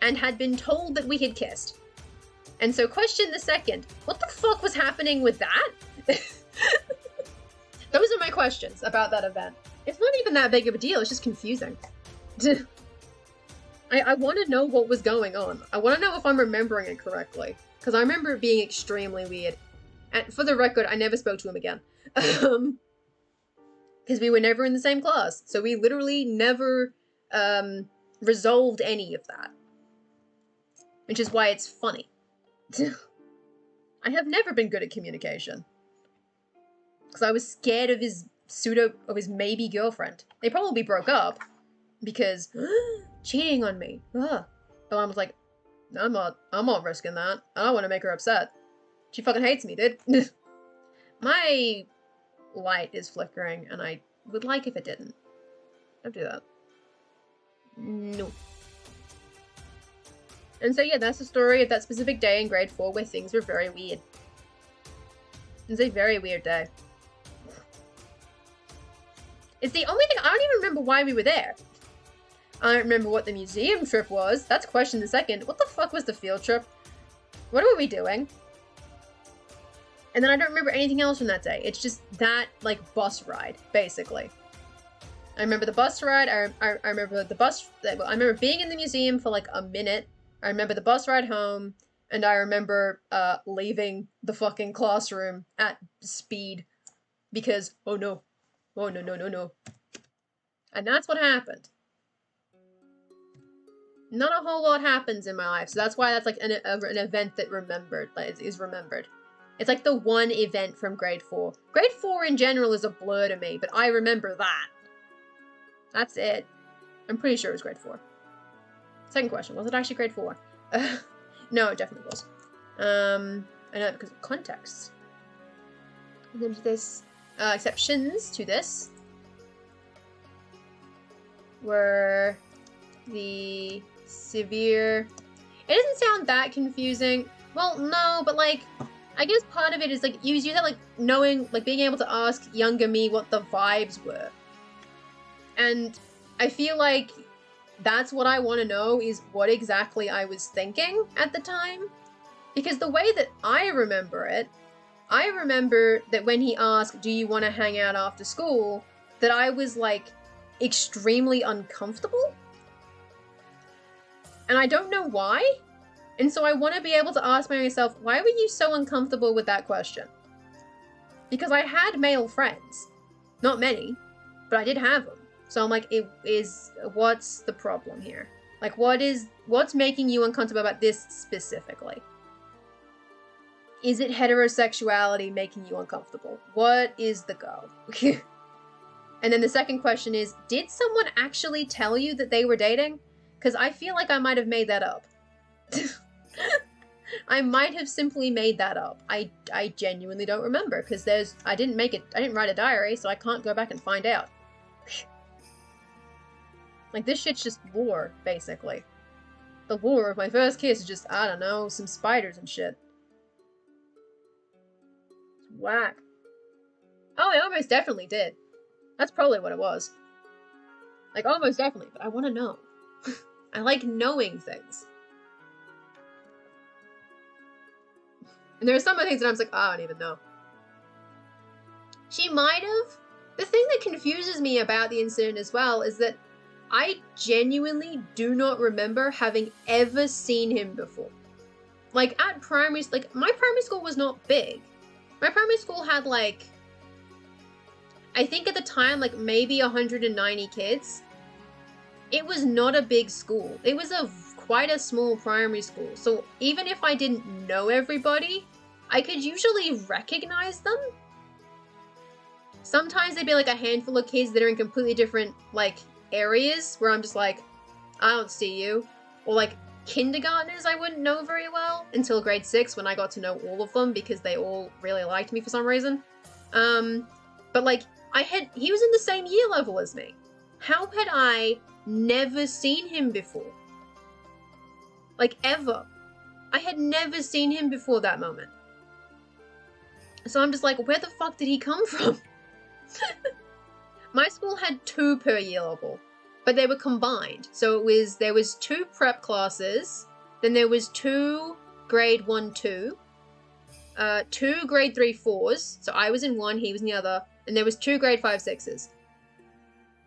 and had been told that we had kissed. And so question the second, what the fuck was happening with that? Those are my questions about that event. It's not even that big of a deal, it's just confusing. I want to know what was going on. I want to know if I'm remembering it correctly. Because I remember it being extremely weird. And for the record, I never spoke to him again. Because we were never in the same class. So we literally never resolved any of that. Which is why it's funny. I have never been good at communication. Because I was scared of his maybe girlfriend. They probably broke up. Because cheating on me. Ugh. But I was like, I'm not risking that. I don't want to make her upset. She fucking hates me, dude. My light is flickering, and I would like if it didn't. Don't do that. No. And so yeah, that's the story of that specific day in grade 4 where things were very weird. It was a very weird day. It's the only thing, I don't even remember why we were there. I don't remember what the museum trip was. That's question the second. What the fuck was the field trip? What were we doing? And then I don't remember anything else from that day. It's just that, like, bus ride, basically. I remember the bus ride. I remember the bus... I remember being in the museum for, like, a minute. I remember the bus ride home. And I remember leaving the fucking classroom at speed. Because, oh no. Oh no, no, no, no. And that's what happened. Not a whole lot happens in my life, so that's why that's like an event that is remembered. It's like the one event from grade 4. Grade 4 in general is a blur to me, but I remember that. That's it. I'm pretty sure it was grade 4. Second question, was it actually grade 4? No, it definitely was. I know because of context. And then to this, exceptions to this were the severe... It doesn't sound that confusing. Well, no, but like, I guess part of it is like, you use that like knowing, like being able to ask younger me what the vibes were. And I feel like that's what I want to know is what exactly I was thinking at the time. Because the way that I remember it, I remember that when he asked, do you want to hang out after school, that I was like extremely uncomfortable. And I don't know why. And so I want to be able to ask myself, why were you so uncomfortable with that question? Because I had male friends. Not many, but I did have them. So I'm like, what's the problem here? Like, what's making you uncomfortable about this specifically? Is it heterosexuality making you uncomfortable? What is the go? And then the second question is, did someone actually tell you that they were dating? Because I feel like I might have made that up. I might have simply made that up. I genuinely don't remember, because I didn't write a diary, so I can't go back and find out. Like, this shit's just lore, basically. The lore of my first kiss is just, I don't know, some spiders and shit. It's whack. Oh, I almost definitely did. That's probably what it was. Like, almost definitely, but I want to know. I like knowing things. And there are some things that I'm just like, I don't even know. She might have. The thing that confuses me about the incident as well is that I genuinely do not remember having ever seen him before. Like, at primary, like, my primary school was not big. My primary school had, like, I think at the time, like, maybe 190 kids. It was not a big school. It was quite a small primary school. So even if I didn't know everybody, I could usually recognize them. Sometimes they'd be, like, a handful of kids that are in completely different, like, areas where I'm just like, I don't see you. Or, like, kindergartners I wouldn't know very well until grade 6 when I got to know all of them because they all really liked me for some reason. But, like, he was in the same year level as me. How had I never seen him before? Like, ever. I had never seen him before that moment. So I'm just like, where the fuck did he come from? My school had 2 per year level, but they were combined. So there was 2 prep classes, then there was 2 grade 1-2, 2 grade 3-4s, so I was in one, he was in the other, and there was 2 grade 5-6s.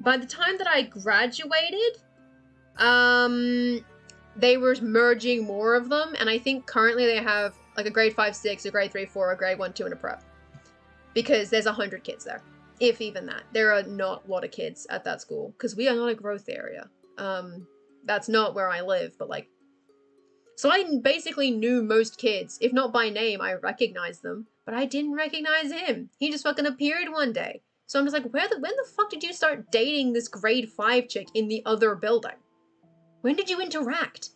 By the time that I graduated, they were merging more of them, and I think currently they have like a grade 5-6, a grade 3-4, a grade 1-2, and a prep. Because there's 100 kids there. If even that. There are not a lot of kids at that school, because we are not a growth area. That's not where I live, but like... So I basically knew most kids. If not by name, I recognized them. But I didn't recognize him. He just fucking appeared one day. So I'm just like, when the fuck did you start dating this grade 5 chick in the other building? When did you interact?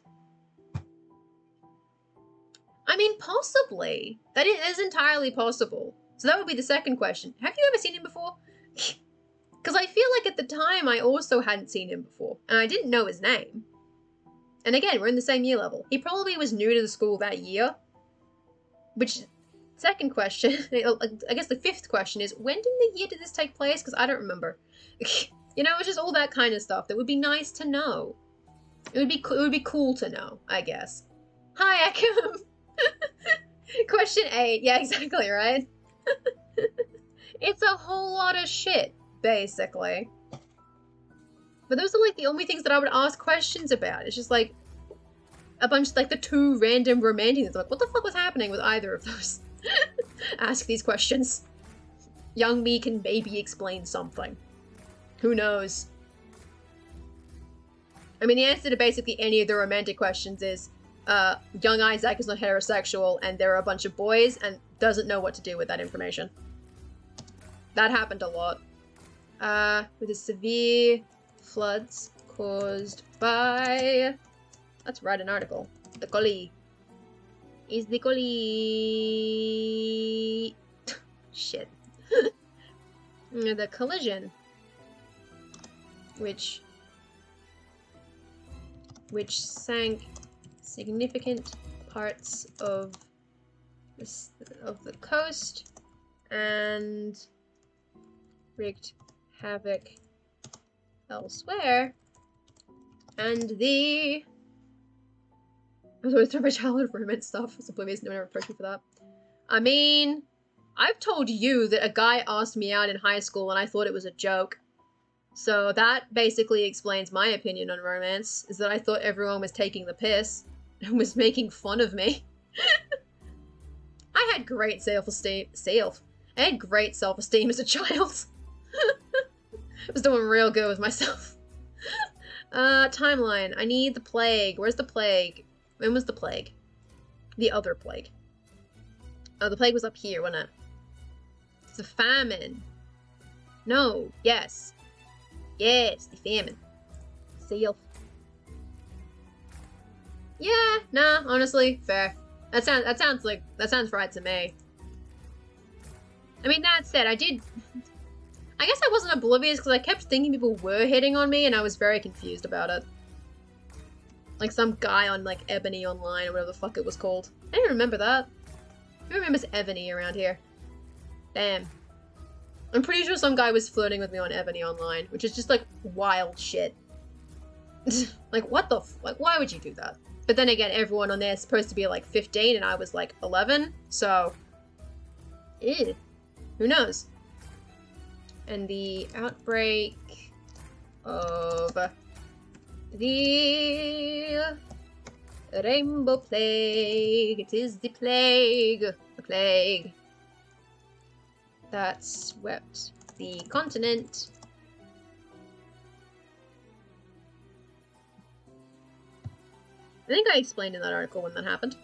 I mean, possibly. That is entirely possible. So that would be the second question. Have you ever seen him before? Because I feel like at the time I also hadn't seen him before. And I didn't know his name. And again, we're in the same year level. He probably was new to the school that year. Which, second question, I guess the 5th question is, when in the year did this take place? Because I don't remember. You know, it's just all that kind of stuff that would be nice to know. It would be cool to know, I guess. Hi, Ekum! Question 8. Yeah, exactly, right? It's a whole lot of shit, basically. But those are like the only things that I would ask questions about. It's just like a bunch, like the 2 random romantic things. Like, what the fuck was happening with either of those? Ask these questions. Young me can maybe explain something. Who knows? I mean, the answer to basically any of the romantic questions is, young Isaac is not heterosexual, and there are a bunch of boys, and doesn't know what to do with that information. That happened a lot. With the severe floods caused by... Let's write an article. The collie. Is the collie... Shit. The collision. Which sank significant parts of the coast and wreaked havoc elsewhere. And the... I was always talking about childhood romance stuff. I was oblivious, no one ever approached me for that. I mean, I've told you that a guy asked me out in high school and I thought it was a joke. So that basically explains my opinion on romance, is that I thought everyone was taking the piss and was making fun of me. I had great self-esteem. I had great self-esteem as a child. I was doing real good with myself. Timeline. I need the plague. Where's the plague? When was the plague? The other plague. Oh, the plague was up here, wasn't it? It's a famine. No. Yes. Yes, the famine. Seal. Yeah, nah, honestly, fair. That sounds right to me. I mean, that said, I guess I wasn't oblivious because I kept thinking people were hitting on me and I was very confused about it. Like some guy on like Ebony Online or whatever the fuck it was called. I didn't remember that. Who remembers Ebony around here? Damn. I'm pretty sure some guy was flirting with me on Ebony Online, which is just like wild shit. Like what the like why would you do that? But then again, everyone on there is supposed to be like 15 and I was like 11, so... Ew. Who knows? And the outbreak of the Rainbow Plague. It is the plague. The plague that swept the continent. I think I explained in that article when that happened.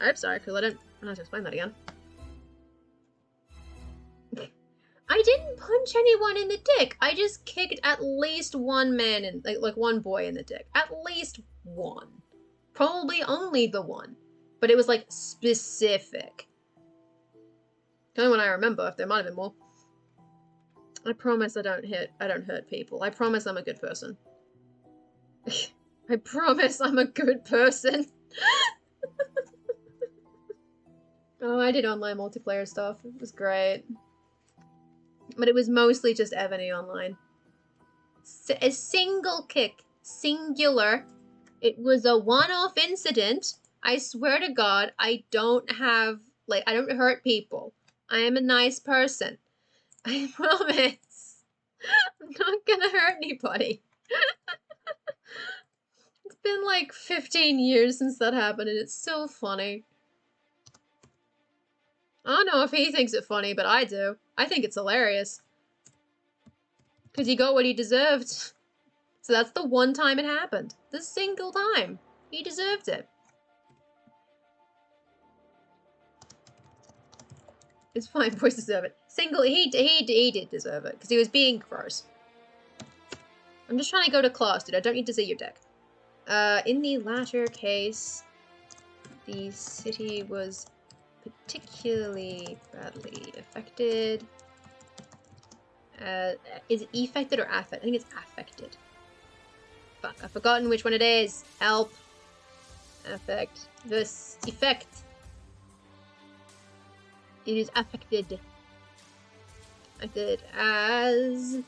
I'm sorry, because I don't have to explain that again. I didn't punch anyone in the dick. I just kicked at least one man in, like one boy in the dick. At least one. Probably only the one. But it was like specific. The only one I remember, if there might have been more. I promise I don't hurt people. I promise I'm a good person. I promise I'm a good person. Oh, I did online multiplayer stuff. It was great. But it was mostly just Ebony online. A single kick. Singular. It was a one-off incident. I swear to God, I don't hurt people. I am a nice person. I promise. I'm not gonna hurt anybody. It's been like 15 years since that happened, and it's still funny. I don't know if he thinks it funny, but I do. I think it's hilarious. Because he got what he deserved. So that's the one time it happened. The single time. He deserved it. It's fine, boys deserve it. He did deserve it, because he was being gross. I'm just trying to go to class, dude. I don't need to see your deck. In the latter case, the city was particularly badly affected. Is it affected or affected? I think it's affected. Fuck, I've forgotten which one it is. Help. Affect. This effect. It is affected. Affected as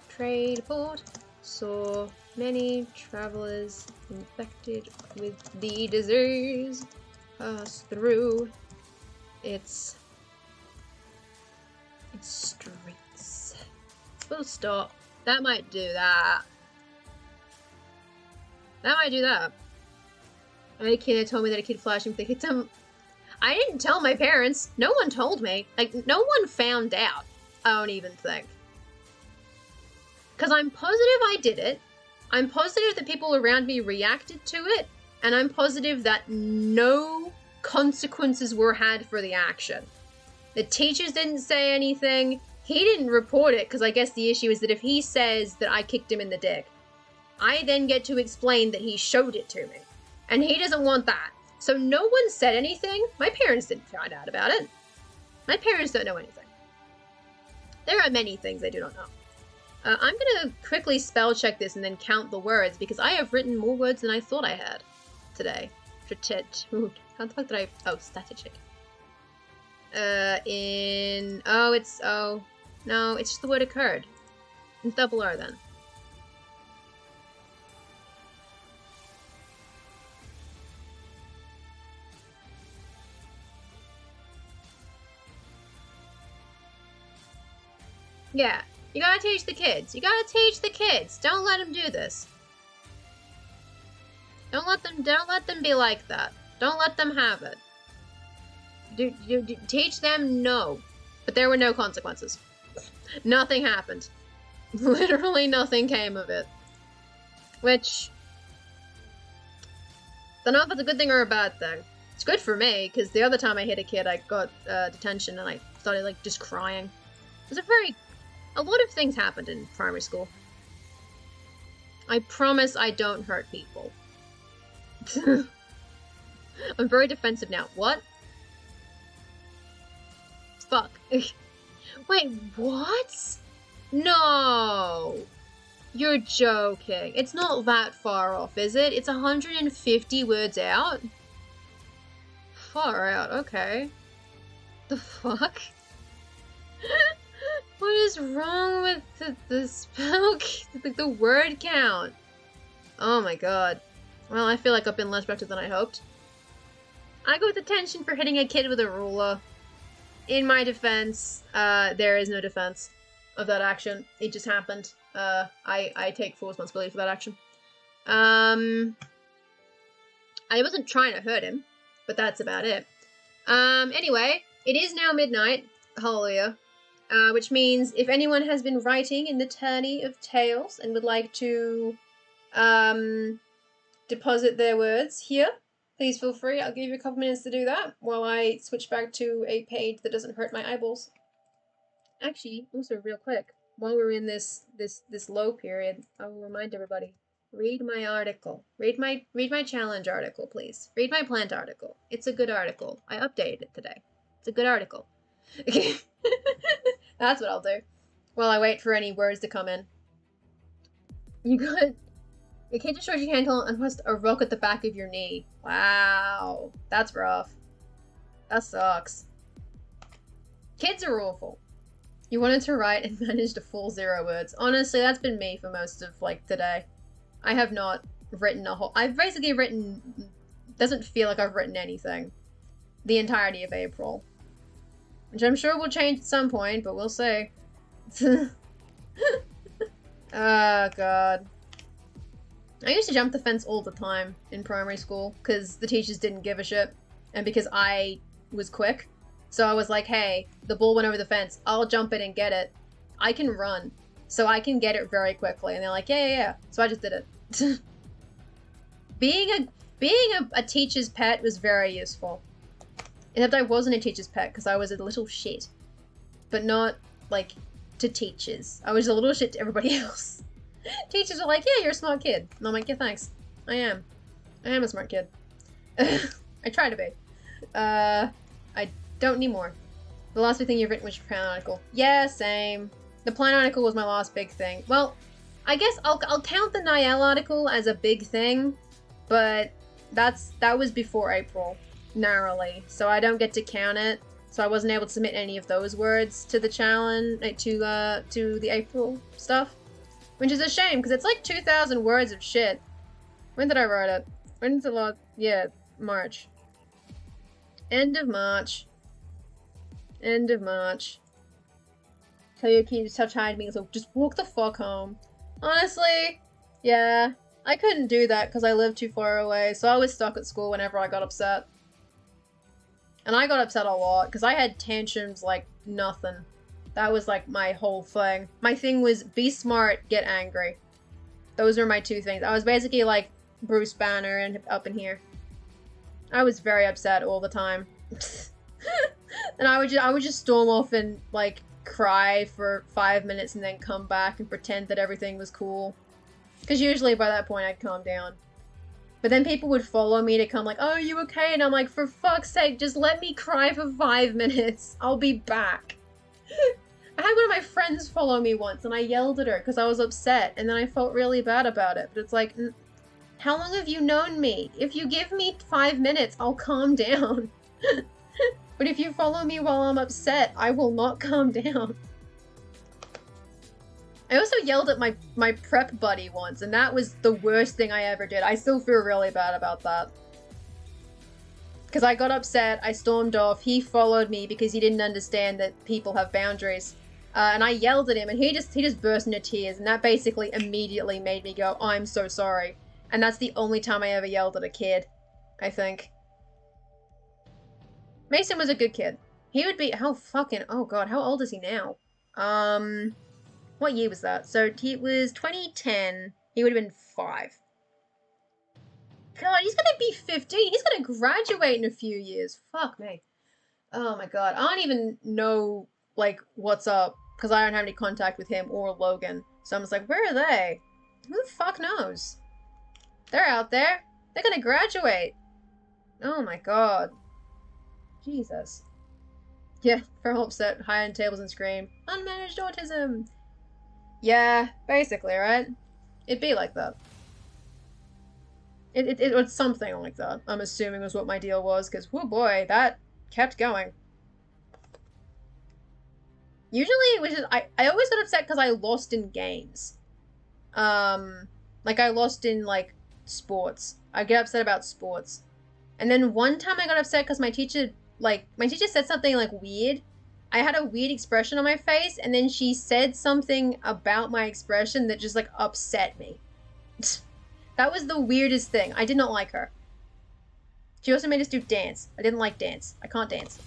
trade port saw many travelers infected with the disease pass through its streets. Full stop. That might do that. That might do that. A kid told me that a kid flashed him. They hit him. I didn't tell my parents. No one told me. Like, no one found out. I don't even think. Because I'm positive I did it. I'm positive that people around me reacted to it. And I'm positive that no consequences were had for the action. The teachers didn't say anything. He didn't report it, because I guess the issue is that if he says that I kicked him in the dick, I then get to explain that he showed it to me. And he doesn't want that. So no one said anything. My parents didn't find out about it. My parents don't know anything. There are many things I do not know. I'm going to quickly spell check this and then count the words, because I have written more words than I thought I had today. How the fuck did I... Oh, static. No, it's just the word occurred. It's double R then. Yeah, you gotta teach the kids. You gotta teach the kids. Don't let them do this. Don't let them be like that. Don't let them have it. Teach them no. But there were no consequences. Nothing happened. Literally nothing came of it. Which, I don't know if it's a good thing or a bad thing. It's good for me, because the other time I hit a kid, I got detention and I started like just crying. It was a lot of things happened in primary school. I promise I don't hurt people. I'm very defensive now. What? Fuck. Wait, what? No! You're joking. It's not that far off, is it? It's 150 words out? Far out, okay. The fuck? What is wrong with the spell? The word count? Oh my god. Well, I feel like I've been less productive than I hoped. I got detention for hitting a kid with a ruler. In my defense, there is no defense of that action. It just happened. I take full responsibility for that action. I wasn't trying to hurt him, but that's about it. Anyway, it is now midnight. Hallelujah. Which means if anyone has been writing in the tourney of tales and would like to deposit their words here, please feel free. I'll give you a couple minutes to do that while I switch back to a page that doesn't hurt my eyeballs. Actually, also real quick, while we're in this low period, I will remind everybody, read my article. Read my challenge article, please. Read my plant article. It's a good article. I updated it today. It's a good article. Okay. That's what I'll do while I wait for any words to come in. You got... Your kid destroyed your handle and pressed a rock at the back of your knee. Wow. That's rough. That sucks. Kids are awful. You wanted to write and managed a full 0 words. Honestly, that's been me for most of, like, today. I have not written a whole... I've basically written... Doesn't feel like I've written anything. The entirety of April. Which I'm sure will change at some point, but we'll see. Oh, God. I used to jump the fence all the time in primary school because the teachers didn't give a shit and because I was quick. So I was like, hey, the ball went over the fence. I'll jump it and get it. I can run, so I can get it very quickly. And they're like, yeah. So I just did it. Being a teacher's pet was very useful. Except I wasn't a teacher's pet because I was a little shit. But not, like, to teachers. I was a little shit to everybody else. Teachers are like, yeah, you're a smart kid. And I'm like, yeah, thanks. I am a smart kid. I try to be. I don't need more. The last big thing you've written was your plan article. Yeah, same. The plan article was my last big thing. Well, I guess I'll count the Niall article as a big thing, but that was before April, narrowly. So I don't get to count it. So I wasn't able to submit any of those words to the challenge, to the April stuff. Which is a shame, because it's like 2,000 words of shit. When did I write it? When's the last... Yeah, March. End of March. End of March. Tell your kid to touch hide me, so just walk the fuck home. Honestly, yeah. I couldn't do that because I lived too far away, so I was stuck at school whenever I got upset. And I got upset a lot, because I had tantrums like nothing. That was like my whole thing. My thing was be smart, get angry. Those were my two things. I was basically like Bruce Banner and up in here. I was very upset all the time. And I would just storm off and like cry for 5 minutes and then come back and pretend that everything was cool. Because usually by that point I'd calm down. But then people would follow me to come like, oh, are you okay? And I'm like, for fuck's sake, just let me cry for 5 minutes. I'll be back. I had one of my friends follow me once and I yelled at her because I was upset and then I felt really bad about it. But it's like, how long have you known me? If you give me 5 minutes, I'll calm down. But if you follow me while I'm upset, I will not calm down. I also yelled at my prep buddy once and that was the worst thing I ever did. I still feel really bad about that. Because I got upset, I stormed off, he followed me because he didn't understand that people have boundaries. And I yelled at him and he just burst into tears and that basically immediately made me go, oh, I'm so sorry. And that's the only time I ever yelled at a kid, I think. Mason was a good kid. He would be, oh god, how old is he now? What year was that? So he was 2010, he would have been 5. God, he's gonna be 15. He's gonna graduate in a few years. Fuck me. Oh my god. I don't even know, like, what's up. Because I don't have any contact with him or Logan. So I'm just like, where are they? Who the fuck knows? They're out there. They're gonna graduate. Oh my god. Jesus. Yeah, from upset, high-end tables and scream. Unmanaged autism. Yeah, basically, right? It'd be like that. It was something like that, I'm assuming was what my deal was, because, whoo boy, that kept going. Usually it was just, I always got upset because I lost in games. Like I lost in, like, sports. I get upset about sports. And then one time I got upset because my teacher said something, like, weird. I had a weird expression on my face, and then she said something about my expression that just, like, upset me. That was the weirdest thing. I did not like her. She also made us do dance. I didn't like dance. I can't dance.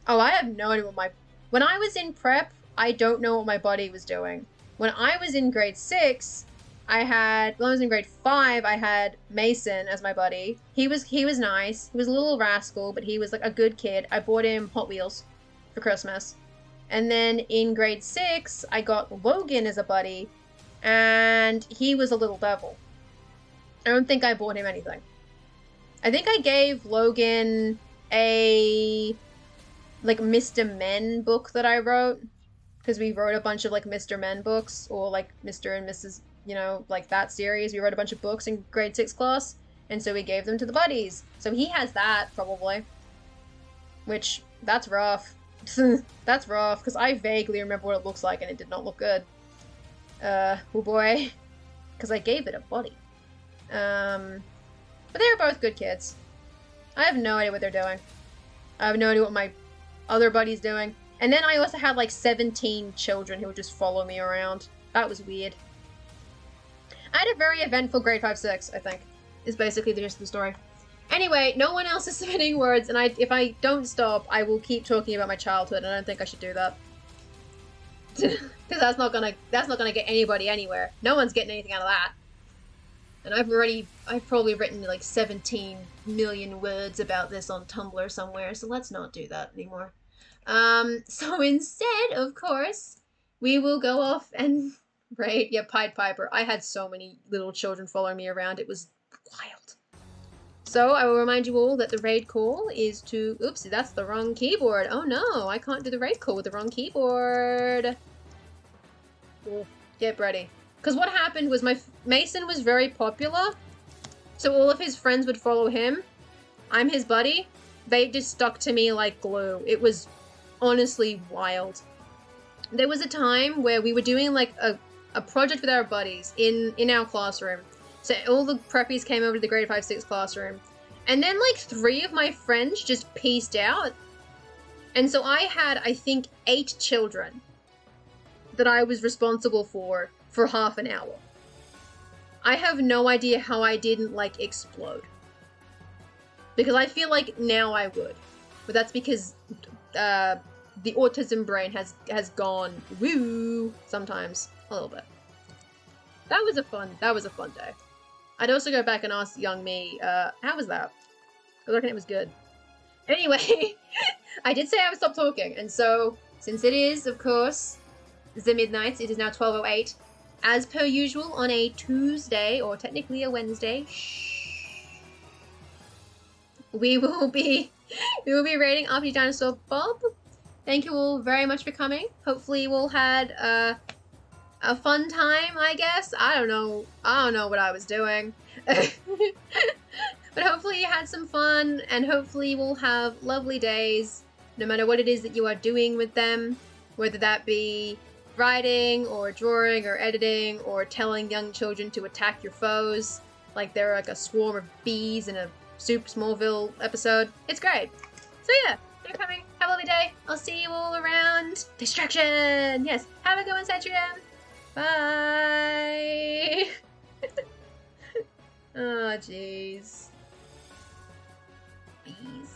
Oh, I have no idea what when I was in prep, I don't know what my body was doing. When I was in grade 6, when I was in grade 5, I had Mason as my buddy. He was nice. He was a little rascal, but he was like a good kid. I bought him Hot Wheels for Christmas. And then in grade 6, I got Logan as a buddy, and he was a little devil. I don't think I bought him anything. I think I gave Logan a, like, Mr. Men book that I wrote. Because we wrote a bunch of, like, Mr. Men books, or, like, Mr. and Mrs. you know, like that series. We read a bunch of books in grade 6 class, and so we gave them to the buddies. So he has that, probably. Which, that's rough. That's rough, because I vaguely remember what it looks like, and it did not look good. Oh boy. Because I gave it a buddy. But they were both good kids. I have no idea what they're doing. I have no idea what my other buddy's doing. And then I also had like 17 children who would just follow me around. That was weird. I had a very eventful grade 5-6, I think, is basically the gist of the story. Anyway, no one else is submitting words, and if I don't stop, I will keep talking about my childhood, and I don't think I should do that. Because that's not gonna get anybody anywhere. No one's getting anything out of that. And I've probably written like 17 million words about this on Tumblr somewhere, so let's not do that anymore. So instead, of course, we will go off and raid, yeah, Pied Piper. I had so many little children following me around, it was wild. So I will remind you all that the raid call is to, oopsie, that's the wrong keyboard. Oh no, I can't do the raid call with the wrong keyboard. Get ready. Because what happened was Mason was very popular, so all of his friends would follow him. I'm his buddy. They just stuck to me like glue. It was honestly wild. There was a time where we were doing like a project with our buddies in our classroom. So all the preppies came over to the grade 5-6 classroom. And then like 3 of my friends just pieced out. And so I had, I think, 8 children that I was responsible for half an hour. I have no idea how I didn't, like, explode. Because I feel like now I would. But that's because the autism brain has gone woo sometimes. A little bit. That was a fun day. I'd also go back and ask young me, how was that? I reckon it was good. Anyway, I did say I would stop talking, and so, since it is, of course, the midnight, it is now 12:08. As per usual, on a Tuesday, or technically a Wednesday, we will be raiding RPG Dinosaur Bob. Thank you all very much for coming. Hopefully we'll had a fun time, I guess. I don't know what I was doing. But hopefully you had some fun, and hopefully we'll have lovely days, no matter what it is that you are doing with them, whether that be writing, or drawing, or editing, or telling young children to attack your foes, like they're like a swarm of bees in a Super Smallville episode. It's great. So yeah, they're coming. Have a lovely day. I'll see you all around Destruction! Yes, have a good one, Cetrium! Bye! Oh, jeez. Bees.